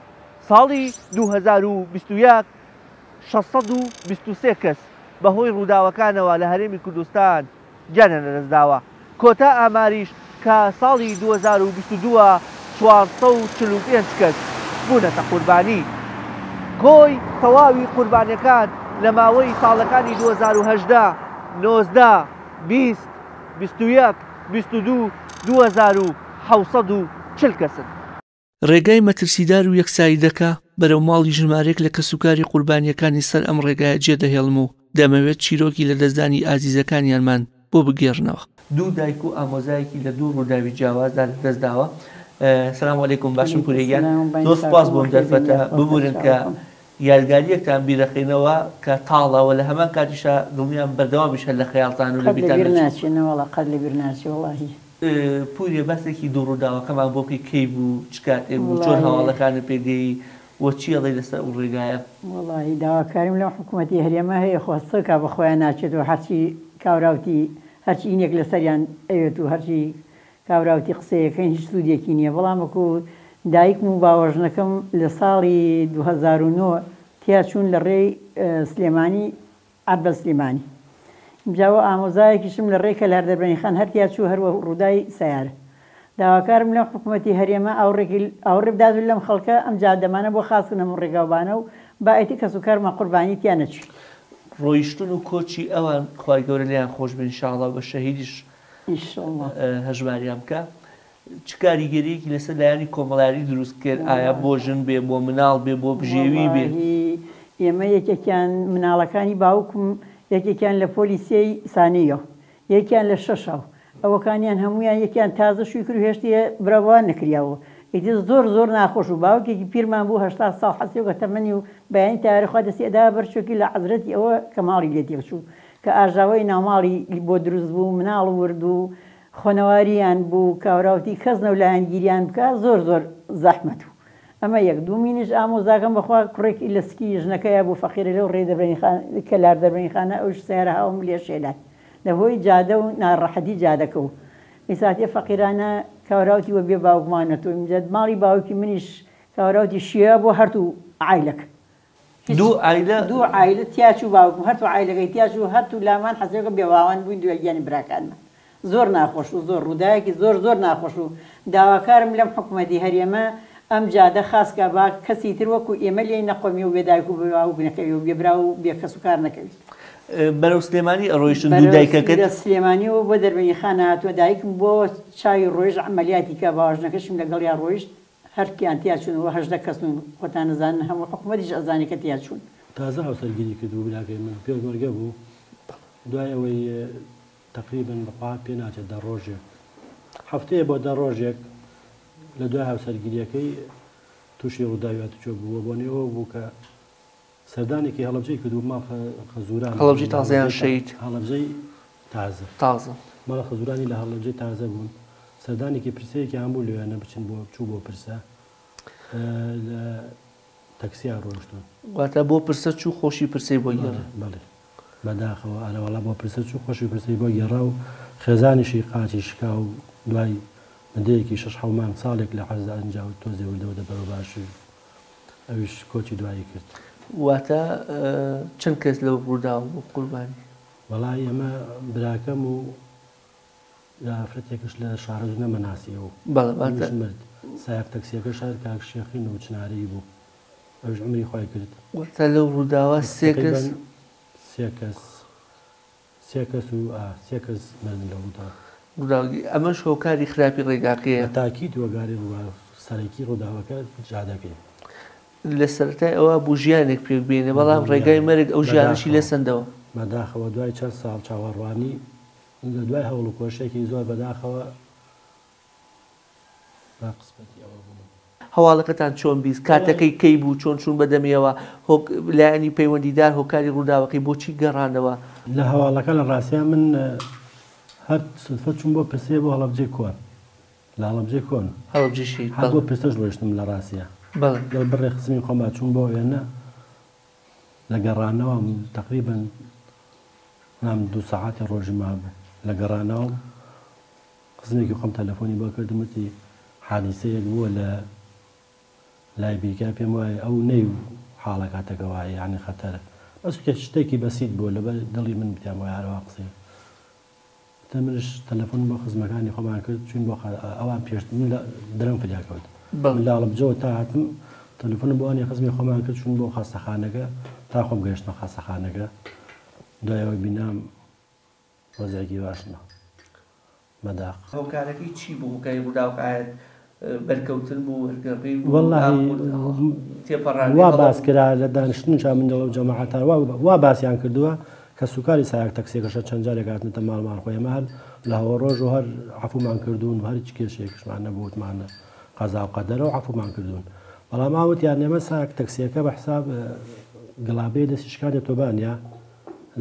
ساڵی 2021 623 کەس بەهۆی ڕووداوەکانەوە لە هەرێمی کوردستان گیانیان لەدەستداوە. کۆتا ئاماریش کە ساڵی 2022 445 کەس بوونەتە قوربانی. کۆی تەواوی قوربانیەکان لە ماوەی ساڵەکانی 2018 19 20 21 22 2740 کەسن. ڕێگای مەترسیدار و یەکسایی دەکا بەرەو ماڵی ژمارێک لە کەسوکاری قوربانیەکانی سەر ئەم ڕێگایە جێدەهێڵم و دەمەوێت چیرۆکی لە دەستدانی ئازیزەکانیانمان بۆ بگێڕنەوە. دوو دایک و ئامۆزایەکی لە دوو ڕووداوی جیاوازدا لەدەستداوە. سلام علیکم باشم پورێگیان زۆر سپاس بۆم دەرفەتە ببورن کە یادگاریەکتان بیرەخینەوە کە تاڵەوە لە هەمان کاتیشە دڵنیان بەردەوامیش هەر لە خەیاڵتان و لە بیرناچێنەوەڵە قەت لە بیرناچی وڵاهی پوریە بەسێکی دوو ڕووداوەکەمان بۆ پێی کەی بوو چ کاتێ بوو چۆن هەواڵەکانە پێگەی وە چیەڵی لەسەر ئەو ڕێگایە. وڵی داواکاریم لەم حکوومەتی هەرێمە هەیە خۆستەکە بە خۆیان ناچێت و هەرچی کاوراوتی هەرچی ئینێک لەسەریان ئەوێت و هەرچی کاوراوتی قسەیەکەین هیچ سوودێکی نییە. بەڵام وەکو دایکم و باوەژنەکەم لە ساڵی 2009 تیا چوون لە ڕێی سلێمانی عەبە سلێمانی جاوە ئامۆزایەکیشم لە ڕێی کەلار دەربەنی خان هەرتیا چوو هەروە ڕوودای سەیارە. داواکارم لەم حکوومەتی هەرێمە ئاوڕێ بدات لەم خەڵکە ئەم جادەمانە بۆ خاستنە من ڕێگاوبانە و باەتی کەسوکارمان قوربانی تیان نەچی. ڕۆیشتن و کۆچی ئەوان خوای گەورە لیان خۆش بن ئینشاڵڵا بە شەهیدیش هەژماریان بکە. چ کاریگەریەکی لەسەر لایانی کۆمەڵاری دروست کرد ئایا بۆ ژن بێ بۆ مناڵ بێ بۆ بژێوی بێ؟ ئێمە یەکێکیان مناڵەکانی باوکم یەکێکیان لە پۆلیسیەی سانیەوە یەکیان لە شەشەوە ئەوەکانیان هەمویان یەکیان تازە شووی کرد و هێشتە برەوان نەکریاوە. ئیتر زۆر ناخۆش و باوکێکی پیرمان بوو 80 ساڵ حەسیەوە تەمەنی و بەیانی تاریخوا دەستێدا بەرچۆکی لە حەزرەتی ئەوە کە ماڵی لێ تێکچوو کە ئاژاوەی ناوماڵی بۆ دروست بوو مناڵ ورد و خۆنەواریان بوو کاوراوتی کەس نەولایەن گیریان بکە زۆر زەحمەت و ئەمە یەک دومینش ئامۆزاکەم بەخوا کوڕێکی لە سکی ژنەکەیە بوو فەقیرە لەو ڕێ کەلار دەربەنی خانە ئەوش سیارە هاوم لێ شێلات لەهۆی جادە و ناڕەحەتی جادەکە و ئیساتێ فەقیرانە کاوراوتی وە بێ باوکمانەتەوە میجد ماڵی باوکی منیش کاوراوتی شیە بۆ هەرتوو عایلەکە دوو عایلە تیاچوو باوکم هەرتوو عایلەکەی تیاچوو هەرتوو لامان حەزەکە بێواوان بووین دوێ گیانی براکانمە زۆر ناخۆش و زۆر ڕووداوێکی زۆر ناخۆش و داواکارم لەم حکوومەتی هەرێمە ئەم جادە خاستکە با کەسی تر وەکو ئێمە لێی نەخۆمی و بێدایک و بێواوک نەکەوی و بێبرا و بێ کەسوکار نەکەوی. بەرەو سلێمانی ئەڕۆیشتن دوو دایکەکەت لە سلێمانی و بۆ دەربەنی خان هاتووە دایکم بۆ چاوی ڕۆیژ عملیاتی کە باوەژنەکەشم لەگەڵیان ڕۆیشت هەرکیان تیا چوونەوە 18 کەس و خۆتان نەزانن هەموو حکوومەتیش ئەزانی کە تیا چوون. تازە هاوسەرگیری کردو براکەی من پێشمەرگە بوو دوای ئەوەی تقریبن بەپا پێ ناچێت دە ڕۆژێک هەفتەیە بۆ دە ڕۆژێک لە دوای هاوسەرگیریەکەی تووشی ڕووداویات چۆ بووە بۆنەوە بوو کە سەردانێکی هەڵەبجەی کردو ماڵ خەزوران هەڵەبجەی تازەیان شەید هەڵەبجەی تازە ماڵە خەزورانی لە هەڵەبجەی تازە بوون سەردانێکی پرسەیەکی هەموو لێوانە بچن بۆ چوو بۆ پرسە لە تەکسیان ڕۆشتون واتە بۆ پرسە چوو خۆشی پرسەی بۆ گێڕ بەڵێ بەداخەوە ئەلەوەڵا بۆ پرسە چوو خۆشی پرسەی بۆ گێڕا و خێزانیشی قاچی شکا و دوای مندەیەکی 6 حومان ساڵێک لە حەزدا ئەنجاو تۆزێ وردەوە دەبەرەوە باشی ئەویش کۆچی دوایی کرد. واتە چەند کەس لەو ڕووداوە بۆ قوربانی؟ وەڵای ئەمە براکەم و ئافرەتێکش لە شارەز نەمەناسیەوە مرد سایق تەکسیەکە شار کاک شێخین و چناری بوو ئەوش عمری خۆی کرد. واتە لەو ڕووداوە سێ کەس سێ کەس و سێ کەس مردن لە ڕوودا. ئەمەش هۆکاری خراپی ڕێگاکەیە تاکیید وەگاری سەرەکی ڕووداوەکە جادەکەی لە سەرەتای ئەوە بوو ژیانێک پێ بێنێ بەڵام ڕێگای مەرگ ئەو ژیانشی لەسەندەوە بەداخەوە دوای چەند ساڵ چاوەڕوانی لە دوای هەوڵ و کۆشێکی زۆر بەداخەوە با قسمەتی ئەوە بوو هەواڵەکەتان چۆن بیست کاتەکەی کەی بوو چۆن چوون بەدەمیەوە لایەنی پەیوەندیدار هۆکاری ڕووداوەکەی بۆچی گەڕانەوە لە هەواڵەکە لە ڕاستیان من هەر سفە چوون بۆ پرسێ بۆ هەڵەبجێ کۆن لە هەڵەبجێ کۆن هەڵەبجێشی هەر بۆ پرسەش ڕۆیشتم لە ڕاستیە گەڵ بڕێ خزمی خۆما چوون بۆ وێنە لە گەڕانەوە تقریبن نام 2 ساعاتی ڕۆژی مابوو لە گەڕانەوە خزمێکی خۆم تەلەفۆنی بۆ کردمتی حادیسەیەک بووە لە لای بیکە پێم وایە ئەو نەی حاڵە کاتەکەوایە یعنی خەتەرە بەس شتێکی بەسیت بووە لەبەر دڵی من بتیان وایە هەروە قسەی منش تەلەفۆن بۆ خزمەکانی خۆمان کرد چون بۆ ئەوان پێشت من درەم فریاکەوت من لە هەڵەبجەوە تا هاتم تەلەفۆن بۆ ئەوانی خزمی خۆمان کرد چون بۆ خاستەخانەکە تا خۆم گەیشتمە خاستەخانەکە دوایەوە بینام وەزایەکی باشنە مەداق هۆکارەکەی چی بوو هۆکاری ڕووداوەکە بەرکەوتن بوو وەرگەڕی وا باس کرا لە دانیشتن چا من دەڵێ جەماعەتان وا باسییان کردووە کە سوکاری سایەک تەکسێکەشە چەند جارێک هاتنتە ماڵمان خۆیمە هەر لە هەوە ڕۆژ و هەر عەفومان کردوون هەرچ کێشێکشمان نەبووتمانە قەزا و قەدەرەوە عەفومان کردوون بەڵام ئاوتیان نێمە سایەک تەکسیەکە بە حساب گڵابەی دەستی شکاری تۆبانیا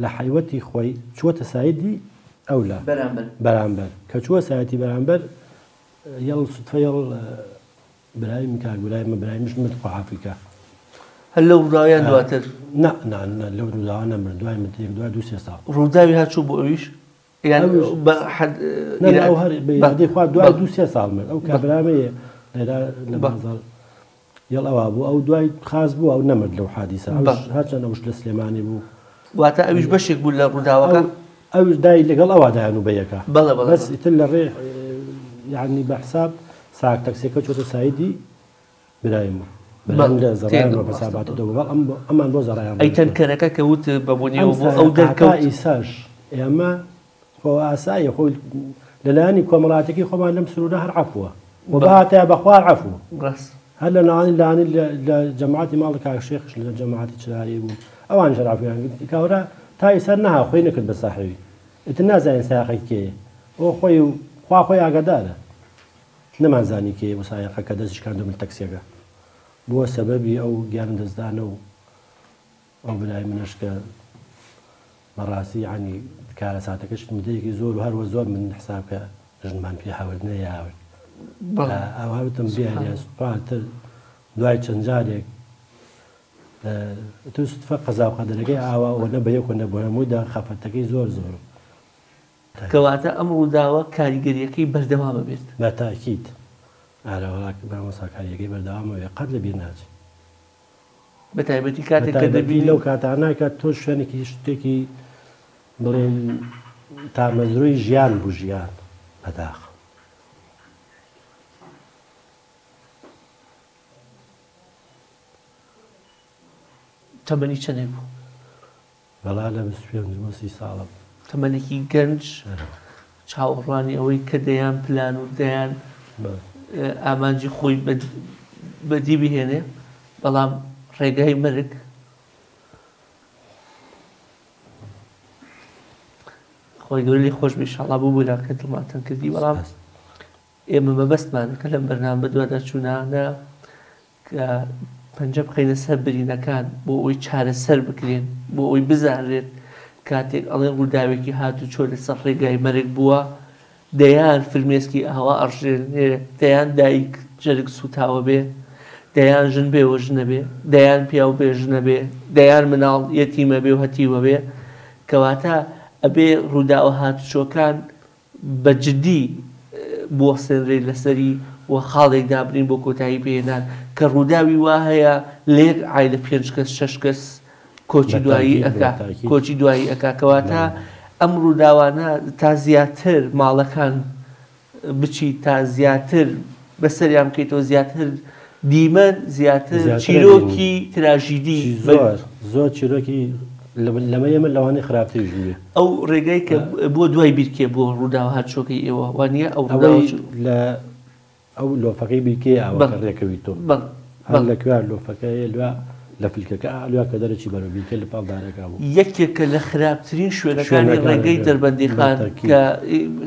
لە حیوەتی خۆی چووەتە سایدی ئەو لە بەرامبەر کە چووە سایەتی بەرامبەر یەڵ سوتفە یەڵ برای میکاک برای مە برایمش مت قوحافیکە هەر لەو ڕووداویان دواتر لەو ڕووداوە نەمر دوای متێک دوای 2-3 ساڵ ڕووداوی هاتچوو بۆ ئەویش ئەو هەر بەیادی خوا دوای 2-3 ساڵ من ئەو کابرامەیە لێرا لە بازاڵ یەڵ ئەوە بوو ئەو دوای خاز بوو ئەو نەمرد لەو حادیسە هەرچەند ئەوش لە سلێمانی بوو واتە ئەویش بەشێک بوو لە ڕووداوەکە ئەوش دای لەگەڵ ئەوادایان و بەیەکە بەس ئیتر لە ڕێ یعنی بە حساب ساک تەکسێکە چۆتە سایدی برایم لە زەڕیانەوە بەساباتەوە ئەمان بۆ زەڕیان ئەی تەنکەرەکە کەوت بەبوونیەوە بۆ ئەو دەرکەوت ئیساش ئێمە خۆ ئاسایە خۆی لەلایەنی کۆمەڵاتێکی خۆمان لەم سرورە هەر عەفووە و بەهاتەیە بەخوار عەفوو هەر لە ناوانی لانی لە جەماعەتی ماڵی کاک شێخش لە جەماعەتی چرایی بوو ئەوان ژەرافیان کاورا تا ئیسەر نەها خۆی نەکرد بە ساحەوی ئیتر نازانین سایەقێک کێیە ئەو خۆی خوا خۆی ئاگادارە نەمانزانی کێ بۆ سایەقەکە دەستیش کردو من تەکسیەکە بووە سەبەبی ئەو گیان دەستدانە و ئەو برای منش کە بەڕاستی ینی کارە ساتەکەش مدەیەکی زۆر و هەروە زۆر من حسابکە ژنمان پێ هاوردنە یاون ئەو هاوتم بیان سوپاتر دوای چەند جارێک تو سوتفە قەزا و قەدەرەکەی ئاوا ئەوە نە بەیەک و نەبووە هەموویدا خەفەتەکەی زۆر زۆر کەواتە ئەم ڕووداوە کاریگەریەکەی بەردەوامە بێت بە تاکید ئارەوەڵاک بامەسا کاریەکەی بەردەوامەوێ قەت لەبیر ناچێت بە تایبەتی کاتێک کە دەبی لەو کاتاناکە تۆ شوێنێکی شتێکی بڵێن تامەزروی ژیان بوو ژیان بەداخ تەمەنی چەندێ بوو بەڵا لە 25 ساڵە تەمەنێکی گەنج چاوەڕوانی ئەوەی کە دەیان پلان و دەیان ئامانجی خۆی بەدی بهێنێ بەڵام ڕێگای مەرگ خۆی گەوری خۆش بێشاڵا بوو بوولا کە دڵماتەن کردی بەڵام ئێمە مەبەستمان کە لەم بەرنامە دووادە چوونانە کە پەنجە بخەینە سەر برینەکان بۆ ئەوی چارەسەر بکرێن بۆ ئەوی بزانرێت کاتێک ئەڵێن ڕووداوێکی هاتو چۆ لەسەر ڕێگای مەرگ بووە دەیان فرمێسکی ئاوا ئەڕژێنێ دەیان دایک جەرگ سوتاوە بێ دەیان ژن بێ وە ژنە بێ دەیان پیاو بێ ژنە بێ دەیان مناڵ یەتیمە بێ و هەتیوە بێ کەواتە ئەبێ ڕووداوە هاتوچۆکان بەجددی بوەسێنرێت لەسەری و خاڵێک دابرین بۆ کۆتایی پێهێنان کە ڕووداوی وا هەیە لێک ئای لە 5 کەس 6 کەس کۆچی دوایی ئەکا کۆچی دوایی ئەکا کەواتە ئەم ڕووداوانە تا زیاتر ماڵەکان بچی تا زیاتر بەسەریان بکەیتەوە زیاتر دیمەن زیاتر چیرۆکی تراژیدی زۆر چیرۆکی لەمە ئێمە لەوانەیە خراپتر ژوێ ئەو ڕێگای کە بۆ دوای بیرکێ بۆ ڕووداوە هاتچۆکەی ئێوە وانە ئەو لە ئەو لۆفەکەی بیرکێ ئەوە ڕێکەوی تۆ هەر لە کوێ لۆفەکەی لوا لە فیلکەکە ئالوا کە دەرەی بەرەو بیرکێ لە پاڵدارەکە بوو یەکێکە لە خراپترین شوێنەکانی ڕێگەی دەربەندی خان کە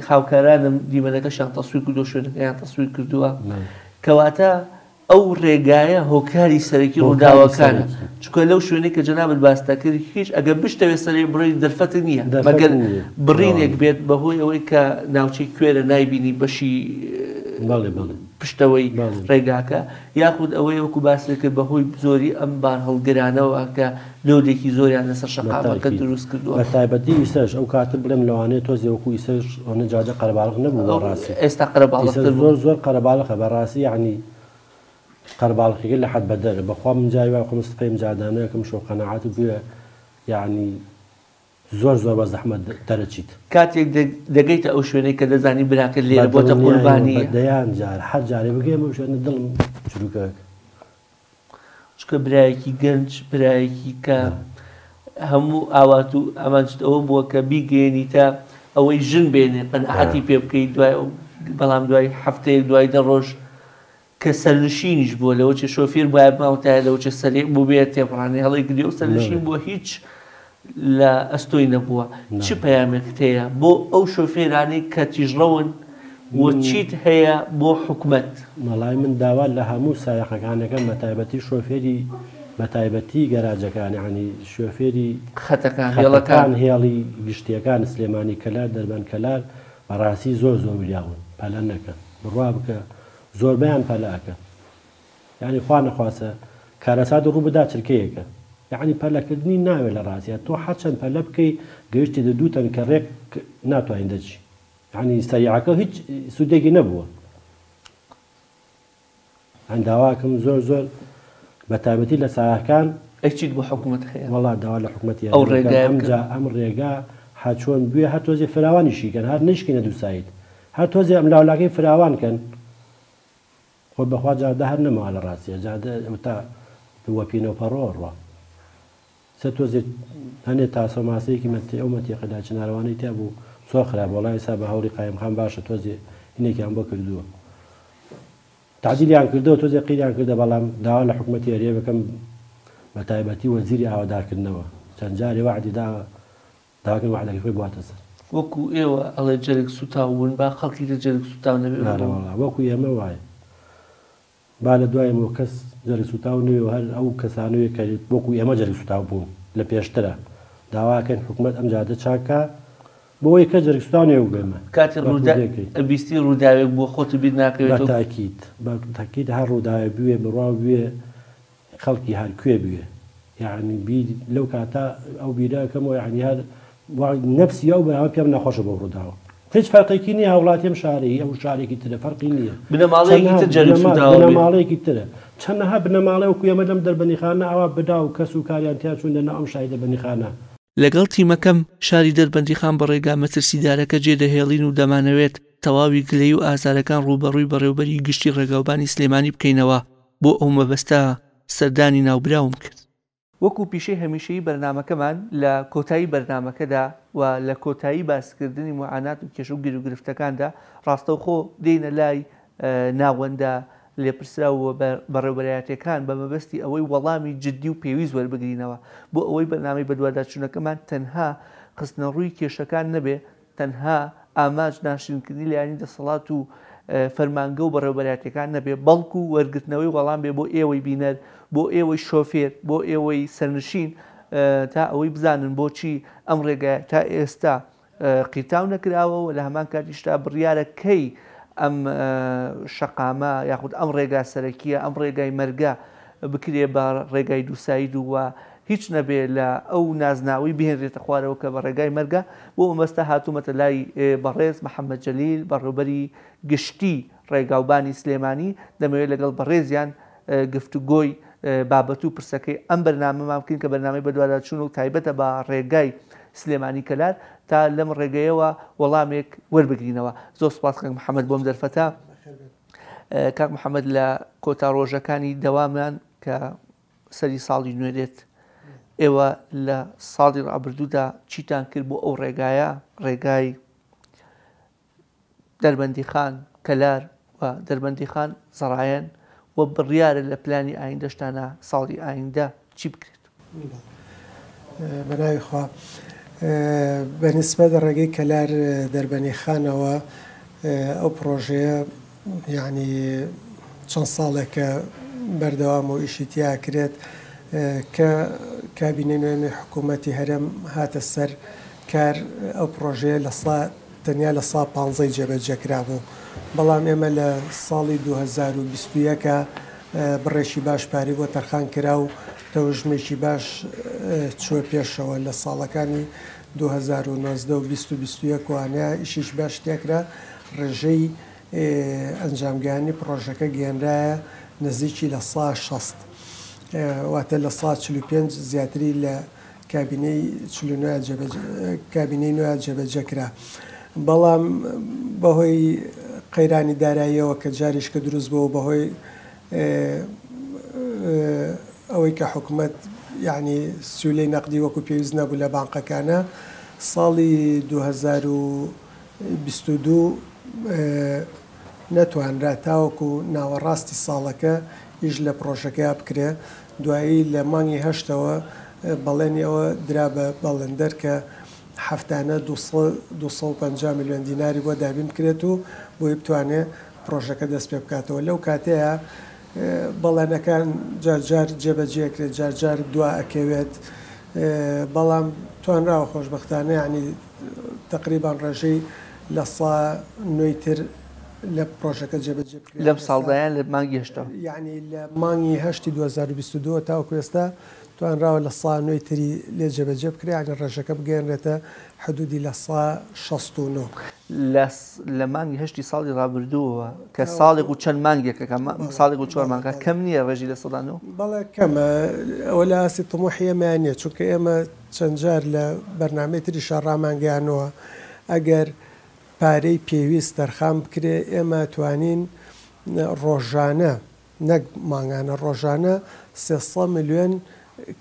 خاوکارانم دیمەنەکەشیان تەسویر کردو شوێنەکەیان تەسویر کردووە کەواتە ئەو ڕێگایە هۆکاری سەرەکی ڕووداوەکانە چکە لەو شوێنەی کە جەنابەت باستەکرد هیچ ئەگە بشتەوێت سەرێ بڕی دەرفەت نییە مەگەر بڕینێک بێت بەهۆی ئەوەی کە ناوچەی کوێرە نایبینی بەشی پشتەوەی ڕێگاکە یاخود ئەوەی وەکو باسی کرد بەهۆی زۆری ئەم بار هەڵگرانەوە کە لۆدێکی زۆریان لەسەر شەقامەکە دروست کردووە بە تایبەتی ئیسەش ئەو کاتە بڵێم لەوانەیە تۆزی وەکو ئیسەش ئەوە جادە قەرەباڵغ نەبوو ڕاستی ئێستا قەرەباڵغتر زۆر قەرەباڵغە بەڕاستی یعنی قەرەباڵغیگە لە حەد بەدەرە بەخوا من جای وای خۆ مستەفای مجادانەیەکەم شۆ قەنەعات بووە یعنی زۆر بە زەحمەت دەرەچیت کاتێک دەگەیتە ئەو شوێنەی کە دەزانی براکرد لێرە بۆتە قوربانی دەیان جار هەر جارێ بگەێمە شوێنە دڵم چروکەک چکە برایەکی گەنج برایەکی کە هەموو ئاوات و ئەمانچ ئەوە بووە کە بیگەێنیتە ئەوەی ژن بێنێ قەنەعەتی پێ بکەیت دوای بەڵام دوای هەفتەیەک دوای دەڕۆژ کە سەرنشینیش بووە لەوە چێ شۆفێر باید ماوەتایە لەوە چێ سەرێک بوو بێت تێپڕانێ هەڵی گری و سەرنشین بووە هیچ لە ئەستۆی نەبووە چ پەیامێکت هەیە بۆ ئەو شۆفێرانەی کە تیژڕەون و چیت هەیە بۆ حکومەت مەڵای من داوا لە هەموو سایەقەکانەکەم بەتایبەتی شۆفێری بەتایبەتی گەراجەکان عنی شۆفێری خەتەکان هێڵی گشتیەکان سلێمانی کەلار دەربەن کەلار بەڕاستی زۆر وریاون پەلە نەکە بڕوا بکە زۆربیان پەلاکە یعنی خوا نەخواسە کارەسات ڕوو بدا چرکەیەکە یعنی پەلەکردنی ناوێت لە ڕاستیە تۆ حەچەند پەلە بکەی گەیشتی دەدوتەن کە ڕێک ناتوانین دەچی یعنی سەریعەکە هیچ سوودێکی نەبووە هەنداواکەم زۆر بە تایبەتی لە ساحەکان ئەچیت بۆ حکومەت هەیە وەڵا داوا لە حکومەتی ئەو ڕێگای ئەم ڕێگا هەچۆن بوێ هەر تۆزێ فراوانیشیکەن هەر نشکینە دووسایت هەر تۆزێ ئەم لاولاکەی فراوانکەن خۆ بەخوا جادە هەر نەماوە لە ڕاستیە جادە تا وەپینەوەپەڕۆڕوە سە تۆزێت هەنێ تاسە ماسەیەکی ئەو مەتێقەدا چناروانەی تیا بوو زۆر خراپ وەڵای سا بە هەوری قایمخان باشە تۆزێ هینێکیان بۆ کردووە تعجیلیان کردەوە تۆزێ قیریان کردە بەڵام داوا لە حکومەتی هەریە بکەم بە تایبەتی وەزیری ئاوادارکردنەوە چەند جارێ وعدی داواکەن وعدەکەی خۆی بواتە سەر وەکو ئێوە ئەڵێ جەرگ سوتاو بوون با خەڵکی لە جەرگ سوتاو نەبێت وەکو ئێمە وایە با لە دوایەوە کەس جەرگ سوتاو نوێ هەر ئەو کەسانوێ کە وەکو ئێمە جەرگ سوتاو بوون لە پێشترە داواکەن حکومەت ئەم جادە چاکە بۆی کە جەرگ سوتاو نێ وگەمە کاتی بیستی ڕووداوێک بۆ خۆت بیر ناکەوێت تاکید هەر ڕووداوێ بوێ بڕاو بوێ خەڵکی هەر کوێ بوێ یعنی بیر لەو کاتە ئەو بیرەکەمەوە یعنی هەر نەفسی ئەو بەناوە پێم نەخۆشە بۆ ڕووداوە هیچ فەرقێکی نییە وڵاتیم شارەی ئەو شارێکی ترە فەرقی نییە بنەماڵەیەکی ترە چەندەها بنەماڵێ وەکو ئێمە لەم دەربەنیخانە ئەوە بدا و کەس و کاریان تیا چوونە ناو ئەم شاری دەربەنیخانە لەگەڵ تیمەکەم شاری دەربەندیخان بە ڕێگا مەترسیدارەکە جێدەهێڵین و دەمانەوێت تەواوی گلەی و ئازارەکان ڕوبەڕووی بەڕێوبەری گشتی ڕێگاوبانی سلێمانی بکەینەوە بۆ ئەو مەبەستە سەردانی ناوبراوم کرد. وەکو پیشەی هەمیشەی بەرنامەکەمان لە کۆتایی بەرنامەکەدا و لە کۆتایی باسکردنی معانات و کێشە و گیر و گرفتەکاندا ڕاستەوخۆ دێنە لای ناوەندە لێپرسراوە بەڕێوبەرایەتەکان بە مەبەستی ئەوەی وەڵامی جددی و پێویست وەربگرینەوە بۆ ئەوەی بەرنامەی بەدواداچوونەکەمان تەنها خستنە ڕووی کێشەکان نەبێ تەنها ئاماج ناشرینکردنی لایانی دەسەڵات و فەرمانگە و بەڕێوبەرایەتەکان نەبێ بەڵکو و وەرگرتنەوەی وەڵام بێ بۆ ئێوەی بینەر بۆ ئێوەی شۆفێر بۆ ئێوەی سەرنشین تا ئەوەی بزانن بۆچی ئەم ڕێگە تا ئێستا قیتاو نەکراوە و لە هەمان کاتیشتا بڕیارەکەی ئەم شەقامە یاخود ئەم ڕێگا سەرەکیە ئەم ڕێگای مەرگە بکرێ بە ڕێگای دووساید وە هیچ نەبێ لە ئەو نازناوی بهێنرێتە خوارەوە کە بە ڕێگای مەرگە بۆ ئەمەستا هاتوومەتە لای بەڕێز محەممەد جەلیل بەڕێوبەری گشتی ڕێگاوبانی سلێمانی دەمەوێت لەگەڵ بەڕێزیان گفتوگۆی بابەت و پرسەکەی ئەم بەرنامەمان بکەین کە بەرنامەی بەدواداچوون و تایبەتە بە ڕێگای سلێمانی کەلار تا لەم ڕێگەیەوە وەڵامێک وەربگرینەوە. زۆر سوپاس کاک محەممەد بۆم دەرفەتە. کاک محەممەد لە کۆتا ڕۆژەکانی دەوامان کە سەری ساڵی نوێ دێت ئێوە لە ساڵی ڕابردوودا چیتان کرد بۆ ئەو ڕێگایە ڕێگای دەربەندیخان کەلار و دەربەندیخان زەڕایەن و بڕیارە لە پلانی ئایندەشتانە ساڵی ئایندە چی بکرێت؟ بەناوی خوا بەنسبەت ڕێگەی کەلار دەربەندیخانەوە ئەو پرۆژەیە یعنی چەند ساڵێکە بەردەوام و ئیشیتیا کرێت کە کابینە نوێنەی حکوومەتی هەرێم هاتە سەر کار ئەو پرۆژەیە لە تەنیا لە سا 15 جێبەجێکرا بوو بەڵام ئێمە لە ساڵی 2021 بڕێکی باش پاری بۆ تەرخان کرا و تەوژمێکی باش چوە پێشەوە لە ساڵەکانی 2019 و 2021 وانە ئیشیش باش تێکرا ڕێژەی ئەنجامگانی پرۆژەکە گەێنرایە نزیکی لە سا 60 واتە لە سا 45 زیاتری لە کابینەی نوێ جێبەجێکرا بەڵام بەهۆی قەیرانی داراییەوە کە جاریشکە دروست بووە بەهۆی ئەوەی کە حکوومەت یعنی سیولەی نەقدی وەکو پێویست نەبوو لە بانقەکانە ساڵی 2022 نەتوانرا تاوەکو ناوەڕاستی ساڵەکە ئیش لە پرۆژەکە بکرێ دوایی لە مانگی هەشتەوە بەڵێنی ئەوە درا بە بەڵندەر کە هەفتانە 250 میلیۆن دیناری بۆ دابین بکرێت و بۆی بتوانێت پرۆژەکە دەست پێ بکاتەوە لەو کاتەیە بەڵێنەکان جارجار جێبەجێکرێت جارجار دوا ئەکەوێت بەڵام توانراوە خۆشبەختانە ینی تقریبان ڕێژەی لە سا نوێتر لە پرۆژەکە جێبەجێ لەم ساڵدایان لە مانگی هەشتا یعنی لە مانگی هەشتی 2022 تاوەکو ئێستا توانراوە لە سا نوێتری لێ جێبەجێ بکرێ ینی ڕێژەکە بگەێنرێتە حدودی لە سا 69 لە مانگی هەشتی ساڵی ڕابردووەوە کە ساڵێک و چەند مانگێکە ساڵێک و 4 مانگە کەم نییە ڕێژی لە سەدانەوە بەڵێ کەمە ئەوە لە ئاسی تمۆحی ئێمەیانە چونکە ئێمە چەند جار لە بەرنامەی تریشە ڕامانگەیانەوە ئەگەر پارەی پێویست تەرخان بکرێ ئێمە توانین ڕۆژانە نەک مانگانە ڕۆژانە 300 میلیۆن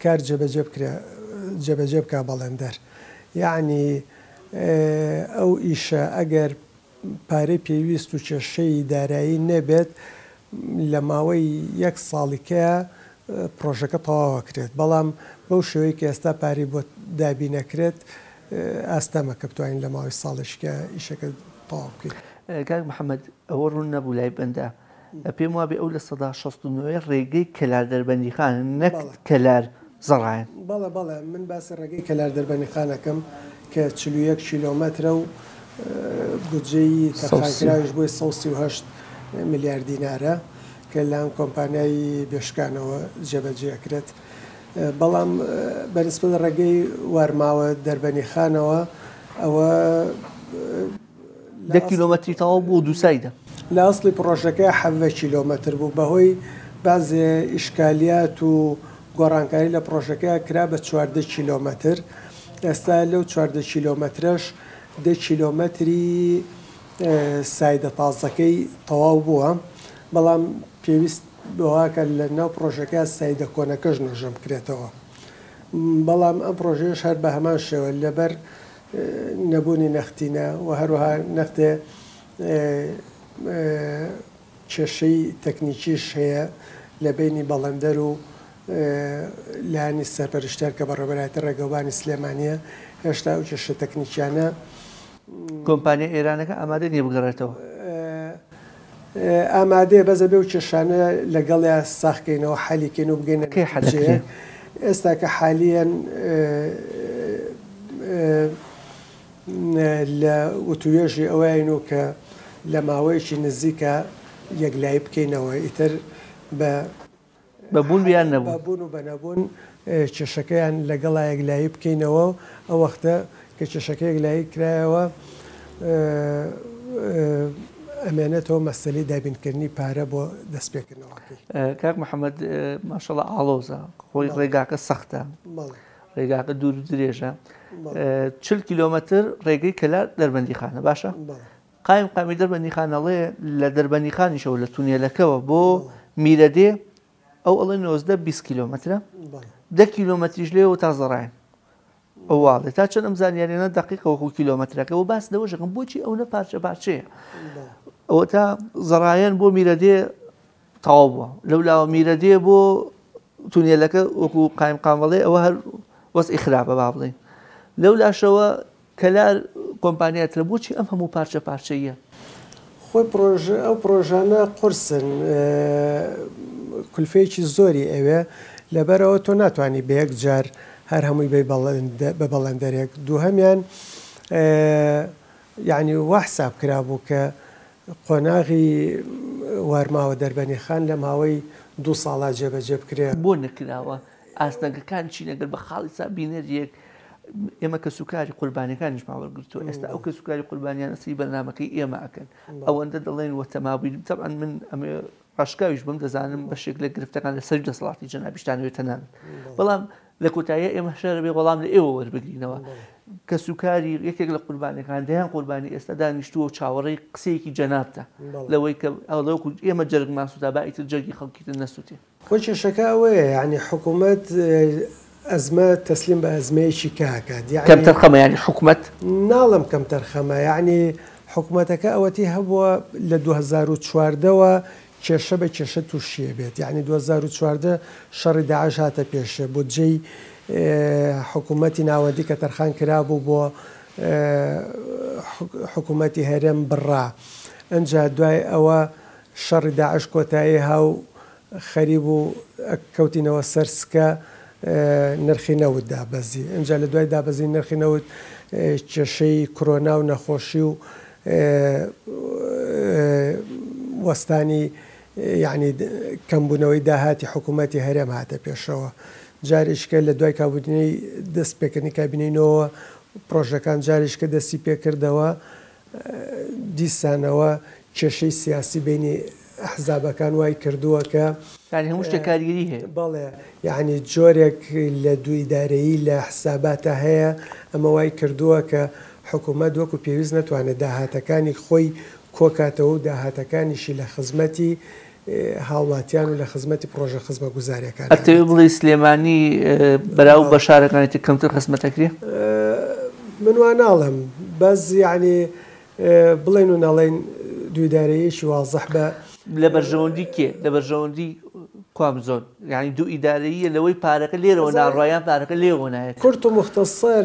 کار جێبەجێ بکە بەڵێندەر یعنی ئەو ئیشە ئەگەر پارەی پێویست و کێشەی دارایی نەبێت لە ماوەی 1 ساڵیکەیە پرۆژەکە تەواوەکرێت بەڵام بەو شێوەیە کە ئێستا پارەی بۆ دابینەکرێت ئاستەمە کە بتوانین لە ماوەی ساڵشکە ئیشەکە تەواو بکەیت. کاک محەممەد ئەوە ڕوون نەبوو لای بەندە پێم وابێ ئەو لە سەدا 69 ڕێگەی کەلار دەربەندیخان نەک کەلار زەڕایەن بەڵێ من باسی ڕێگەی کەلار دەربەندیخانەکەم کە 41 کیلۆمەترە و بودجەی تەخانکراویش بۆی 138 میلیارد دینارە کە لەم کۆمپانیایی بێشکانەوە جێبەجێکرێت بەڵام بەنسبەت ڕێگەی وارماوە دەربەندیخانەوە ئەوە 10 کیلۆمەتری تەواو بوو دووسایدا لە ئەسڵی پرۆژەکە 7 کیلۆمەتر بوو بەهۆی بازێ ئیشکالیات و گۆڕانکاری لە پرۆژەکە کرا بە 14 کیلۆمەتر ئێستا لەو 14 کیلۆمەترش 10 کیلۆمەتری سایدە تازەکەی تەواو بووە بەڵام پێویست بەواکە لە ناو پرۆژەکە سایدە کۆنەکەش نەژەم بکرێتەوە بەڵام ئەم پرۆژەیەش هەر بە هەمان شێوە لەبەر نەبوونی نەختینە و هەروەها نەختێ کێشەی تەکنیکیش هەیە لە بینی بەڵەندەر و لانی سەرپەرشتیار کە بەڕێوەبەرایەتە ڕێگەوبانی سلێمانیە هێشتا ئەو کێشە تەکنیکیانە کۆمپانیا ئێرانەکە ئامادە نیە بگەڕێتەوە ئامادەیە بەزە بێ و کێشانە لەگەڵیا ساخکەینەوە حالیکەین و بگەینە حەجەیە ئێستا کە حالیان لە وتوێژی ئەوەین و کە لە ماوەیەکی نزیکە یەکلایی بکەینەوە ئیتر بەبوون بیان نەبوو بەبوون و بەنەبوون کێشەکەیان لەگەڵا یەکلایی بکەینەوە ئەو وەختە کە کێشەکە یەکلایی کرایەوە ئەمێنێتەوە مەسەلەی دابینکردنی پارە بۆ دەستپێکردنەوەکەی. کاک محەممەد ماشەڵڵا ئاڵۆزە خۆی ڕێگاکە سەختە ڕێگاکە دوور درێژە 40 کیلۆمەتر ڕێگەی کەلار دەربەندیخانە باشە قامی دەربەندیخانەڵێ لە دەربەندیخانیشەوە لە تونێلەکەوە بۆ میرەدێ ئەو ئەڵێ 20 کیلۆمەترە 10 کیلۆمەتریش لێەوە تا زەڕایەن ئەوواڵێ تا چەند ئەم زانیاریانە دقیقە وەکو کیلۆمەترەکە و باس لەوەژەکەم بۆچی ئەوە پارچە پارچەیە ئەوە تا زەڕایەن بۆ میرەدێ تەواو بووە لەولاوە میرەدێ بۆ تونێلەکە وەکو قایمقامەڵێ ئەوە هەر وەسئی خراپە با بڵێن لەو لاشەوە کەلار کۆمپانیاترە بۆچی ئەم هەموو پارچە پارچەیە خۆی ئەو پرۆژانە قورسن کولفەیەکی زۆری ئەوێ لەبەرەوە تۆ ناتوانانی بە یەک جار هەر هەمووی بە بەڵەندەرێک دووهەمیان یعنی وا حساب کرابوو کە قۆناغی وارماوە دەربەنی خان لە ماوەی 2 ساڵا جێبەجێ بکرێت بۆ نەکراوە ئاستەنگەکان چی نەگەر بە خاڵی سابینەرێک ئێمە کە سوکاری قوربانەکانیش ماوەرگرتووە ئێستا ئەو کە سوکاری قوربانیان ئەسی بەرنامەکەی ئێمە ئەکەن ئەوەندە دەڵێن وە تەمابووی طبعاً من ئەمێ ڕاشکاویش بم دەزانم بەشێک لە گرفتەکان لە سەر دەسەڵاتی جەنابیشتانەوێتە نان بەڵام لە کۆتاییە ئێمە شەرە بێ وەڵام لە ئێوە وەربگرینەوە کە سوکاری یەکێک لە قوربانەکان دەیان قوربانی ئێستا دانیشتووە و چاوەڕێی قسەیەکی جەنابتە لەوەی کە ئەوڵەوەکو ئێمە جەرگ ماسوودا با ئیتر جەرگی خەڵکیتر نەسووتێ خۆ کێشەکە ئەوەیە یعنی حکوومەت ئەزمە تەسلیم بە ئەزمەیەکی کاکات کەم تەرخەمە ینی حکوومەت ناڵم کەم تەرخەمە یعنی حکوومەتەکە ئەوەتی هەبووە لە 2014ەوە کێشە بە کێشە تووشیە بێت یعنی 2014 شەڕی داعش هاتە پێشە بۆ جێی حکوومەتی ناوەندی کە تەرخان کرابوو بۆ حکوومەتی هەرێم بڕا ئەنجا دوای ئەوە شەڕی داعش کۆتایی هاو خەریب و کەوتینەوە سەرسکە نرخی نەوت دابەزی ئەنجا لە دوای دابەزی نرخی نەوت کێشەی کۆرۆنا و نەخۆشی و وەستانی یعنی کەمبوونەوەی داهاتی حکوومەتی هەرێم هاتە پێشەوە جاریشکە لە دوای کابوونەی دەست پێکردنی کابینینەوە پرۆژەکان جاریشکە دەستی پێکردەوە دیسانەوە کێشەی سیاسی بینی ئەحزابەکان وای کردووە کە هەموو شتێک کاریگەری هەیە بەڵێ یعنی جۆرێک لە دوو ئیدارەیی لە حساباتە هەیە ئەمە وای کردووە کە حکوومەت وەکو پێویست نەتوانێت داهاتەکانی خۆی کۆکاتەوە و داهاتەکانیشی لە خزمەتی هاوڵاتیان و لە خزمەتی پرۆژە خزمە گوزاریەکان ئەتەوێ بڵێ سلێمانی بەراو بە شارەکانێتی کەمتر خزمەتەکرێ من وا ناڵم بەس یعنی بڵێن و ناڵێن دوودارەیەشی وازەح بە لە بەرژەوەندی کێ لە بەرژەوەندی کوام زۆن یعنی دوو ئیدارەیە لەوەی پارەکە لێرەوە ناڕایان پارەکە لێوە نایێت کورت و مختصر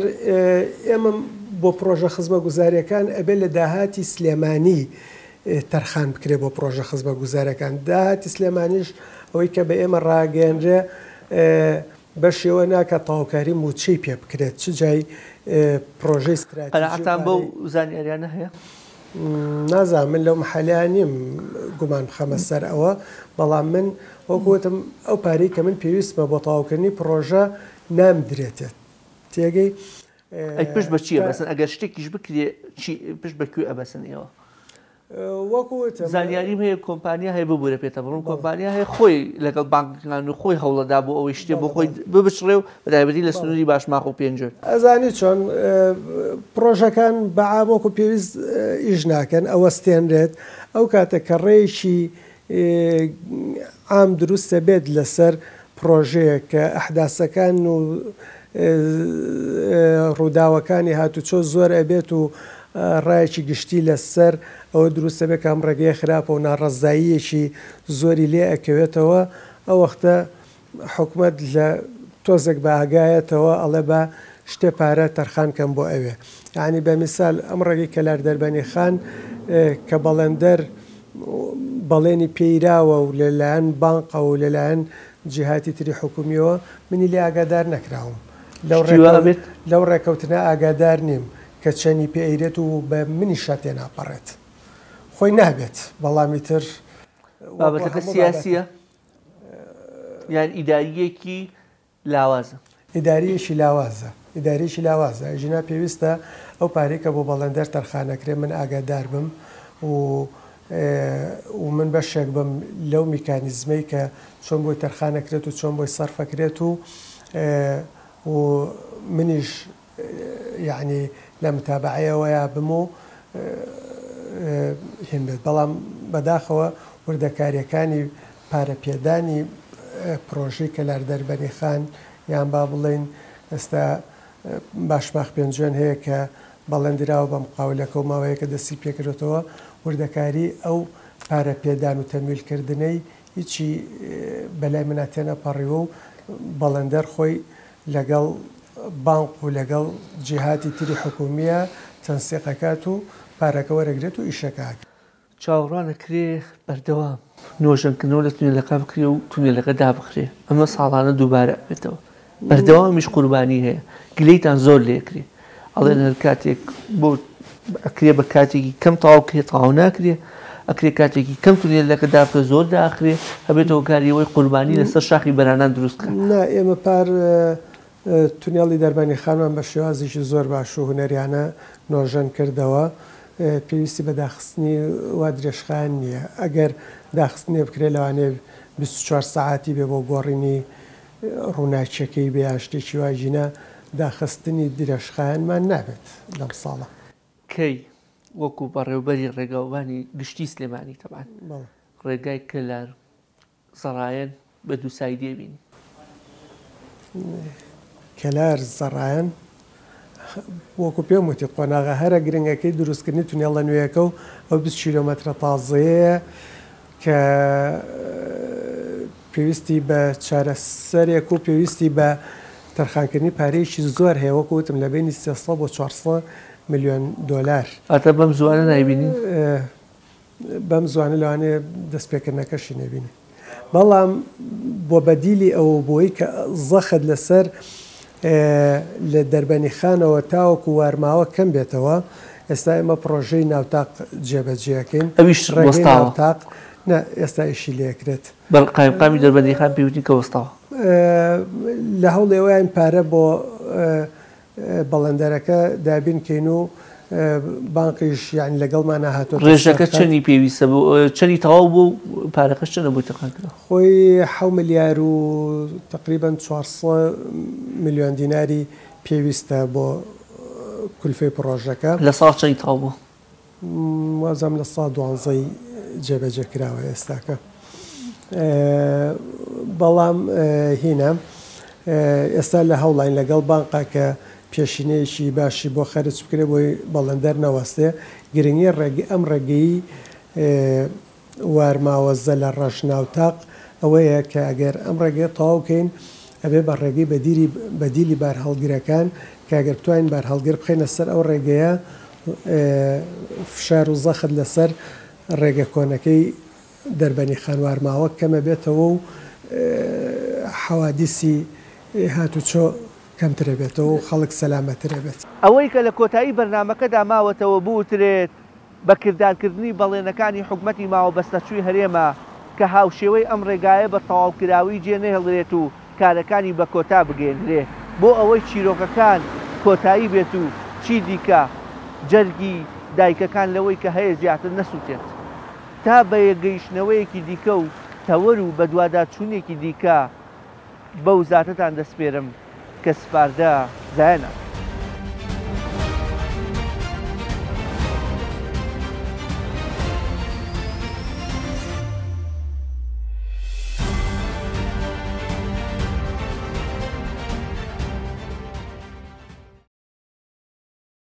ئێمە بۆ پرۆژە خزمە گوزاریەکان ئەبێ لە داهاتی سلێمانی تەرخان بکرێت بۆ پرۆژە خزمە گوزارەکان داهاتی سلێمانیش ئەوەی کە بە ئێمە ڕاگەێنرێ بە شێوە ناکە تاوکاری موچەی پێ بکرێت چ جای پرۆژەی استراتیژی بەو زانیاریانە هەیە نازانم من لەو محەلیان نیم گومان بخەمە سەر ئەوە بەڵام من وەکوتم ئەو پارەی کە من پێویستمە بۆ تاواوکردنی پرۆژە نامدرێتێت تێگەی ئەی پشت بە چییە بەسن ئەگەر شتێکیش بکرێ پشت بەکوێ ئەبەسن ئێوە وەکوتم زانیاریم هەیە کۆمپانیا هەیە ببوورە پێێتە بڕون کۆمپانیا هەیە خۆی لەگەڵ بانکەکان و خۆی هەوڵەدا بۆ ئەوەی شتێ بۆ خۆی ببچڕێ و بەدایبەتی لە سنووری باشماق و پێنجۆر ئەزانی چۆن پرۆژەکان بەعامۆک و پێویست ئیش ناکەن ئەوەستێنرێت ئەو کاتە کە ڕێیشی عام دروستە بێت لەسەر پرۆژەیە کە ئەحداسەکان و ڕووداوەکانی هاتوچۆ زۆر ئەبێت و ڕایەکی گشتی لەسەر ئەوە دروستە بێت کە ئەم ڕێگەیە خراپە و ناڕەزاییەکی زۆری لێ ئەکەوێتەوە ئەو وەختە حکوومەت لە تۆزێک بە ئاگایەتەوە ئەڵێ بە شتێ پارە تەرخان کەم بۆ ئەوێ یعنی بە میسال ئەم ڕێگەی کەلار دەربەنی خان کە بەڵێندەر بەڵێنی پێیراوە و لەلایەن بانقە و لەلایەن جیهاتی تری حکومیەوە منی لێ ئاگادار نەکراوم لەو ڕێکەوتنە ئاگادار نیم کە چەنی پێئیرێت و بە منی شاتێ ناپەڕێت خۆی نابێت بەڵامی تر بابەتەکە سیاسیە یان ئیداریەکی لاوازە ئیداریەشی لاوازە ژنا پێویستە ئەو پارێکە بۆ بەڵێندەر تەرخانەکرێ من ئاگادار بم و من بەشێک بم لەو میکانیزمەی کە چۆن بۆی تەرخانەکرێت و چۆن بۆی سەرفەکرێت و منیش یعنی لە متابعەیەوەیە بم و هێن بێت بەڵام بەداخەوە وردەکاریەکانی پارەپێدانی پرۆژەی کەلار دەربەنی خان یان با بڵێن ئێستا باشماخ پێنجێن هەیە کە بەڵێندراوە بە مقاولەکە و ماوەیە کە دەستی پێکردێتەوە وردەکاری ئەو پارە پێدان و تەمیلکردنەی هیچی بەلای مناتێنە پەڕیوە و بەڵێندەر خۆی لەگەڵ بانق و لەگەڵ جیهاتی تری حکومیە تەنسیقەکات و پارەکە وەرەگرێت و ئیشەکات چاوەڕوانەکرێ بەردەوام نۆژەنکردنەوە لە تونێلەکە بکرێ و تونێلەکە دابخرێ ئەمە ساڵانە دووبارە بێتەوە بەردەوامیش قوربانی هەیە گلەیتان زۆر لێکرێ ئەڵێن هەر کاتێک بۆ ئەکرێ بە کاتێکی کەم تەواو تەواو ناکرێ ئەکرێ کاتێکی کەم تونێلەکە دابکە زۆر داخرێ هەبێتەوە کاریەوەی قوربانی لەسەر شاخی بەرانان دروستکە ئێمە پار تونێڵی دەربانی خانمان بە شێوازێکی زۆر باش و هونەریانە نۆژەن کردەوە پێویستی بە داخستنی وا درێژخان نییە ئەگەر داخستنێ بکرێت لەوانێ 24 ساعتی بێ بۆ گۆڕینی ڕووناچەکەی بێ شتێکی واژینە داخستنی درێژخانمان نابێت لەم ساڵە کەی وەکو بەڕێوبەری ڕێگاوبانی گشتی سلێمانی تەبان ڕێگای کەلار زەڕایەن بە دووسای دێبین کەلار زەڕایەن وەکو پێم وتی قۆناغا هەرە گرنگەکەی دروستکردنی تونێڵە نوێیەکە و ئەو 20 کیلۆمەترە تازەیە کە پێویستی بە چارەسەرێک و پێویستی بە تەرخانکردنی پارەیەکی زۆر هەیە وەکو وتم لە بینی 300 بۆ 400 میلیۆن دۆلار ئاتە بەم زوانە نایبینی بەم زوانە لەوانەیە دەستپێکردنەکەشی نەبینی بەڵام بۆ بەدیلی ئەوە بۆی کە زەخت لەسەر لە دەربەنیخانەوە تاوەکو وارماوە کەم بێتەوە ئێستا ئێمە پرۆژەی ناوتاق جێبەجێەکەین ئەویش ناوتاق ئێستا ئیشی لێکرێت قایمقامی دەربەندیخان پێوتنی کە وەستاوە لە هەوڵ ئێوەیان پارە بۆ بەڵەندەرەکە دابینکەین و بانقیش یعنی لەگەڵمان ناهاتۆ ڕێژەکە چەندی پێویستە بوو چەندی تەواو بوو پارەکەش چەندە بووی تەقانکردەوە خۆی 7 ملیار و تقریبا 400 میلیۆن دیناری پێویستە بۆ کولفەی پرۆژەکە لە ساڵ چەندی تەواو بوو وازام لە ساڵ 12 جێبەجێکراوە ئێستاکە بەڵام هینە ئێستا لە هەوڵین لەگەڵ بانقا کە پێشینەیەکی باشی بۆ خەرج بکرێت بۆی بەڵەندەر نەوەستێ گرنگی ئەم ڕێگەی وارماوەزە لە ڕەش ناوتاق ئەوەیە کە ئەگەر ئەم ڕێگەی تەواوکەین ئەبێ بە ڕێگەی بەدیلی بار هەڵگیرەکان کە ئەگەر بتوانین بار هەڵگیر بخینە سەر ئەو ڕێگەیە فشار و زەخت لەسەر ڕێگە کۆنەکەی دەربەنی خانوارماوە کەمە بێتەوە و حەوادیسی هاتوچۆ کەمترە بێتەوە و خەڵک سەلامەترە بێت ئەوەی کە لە کۆتایی بەرنامەکەدا ماوەتەوە بوترێت بە کردارکردنی بەڵێنەکانی حکومەتی ماوەبەستەچووی هەرێمە کە هاوشێوەی ئەم ڕێگایە بە تەواوکراوی جێنەهێڵرێت و کارەکانی بە کۆتا بگەێنرێ بۆ ئەوەی چیرۆکەکان کۆتایی بێت و چی دیکە جەرگی دایکەکان لەوەی کە هەیە زیاتر نەسووتێت تا بە یەگەیشتنەوەیەکی دیکە و تەوەر و بە دوواداچوونێکی دیکە بەو زاتتان دەسپێرم کە سپاردە زایەنە.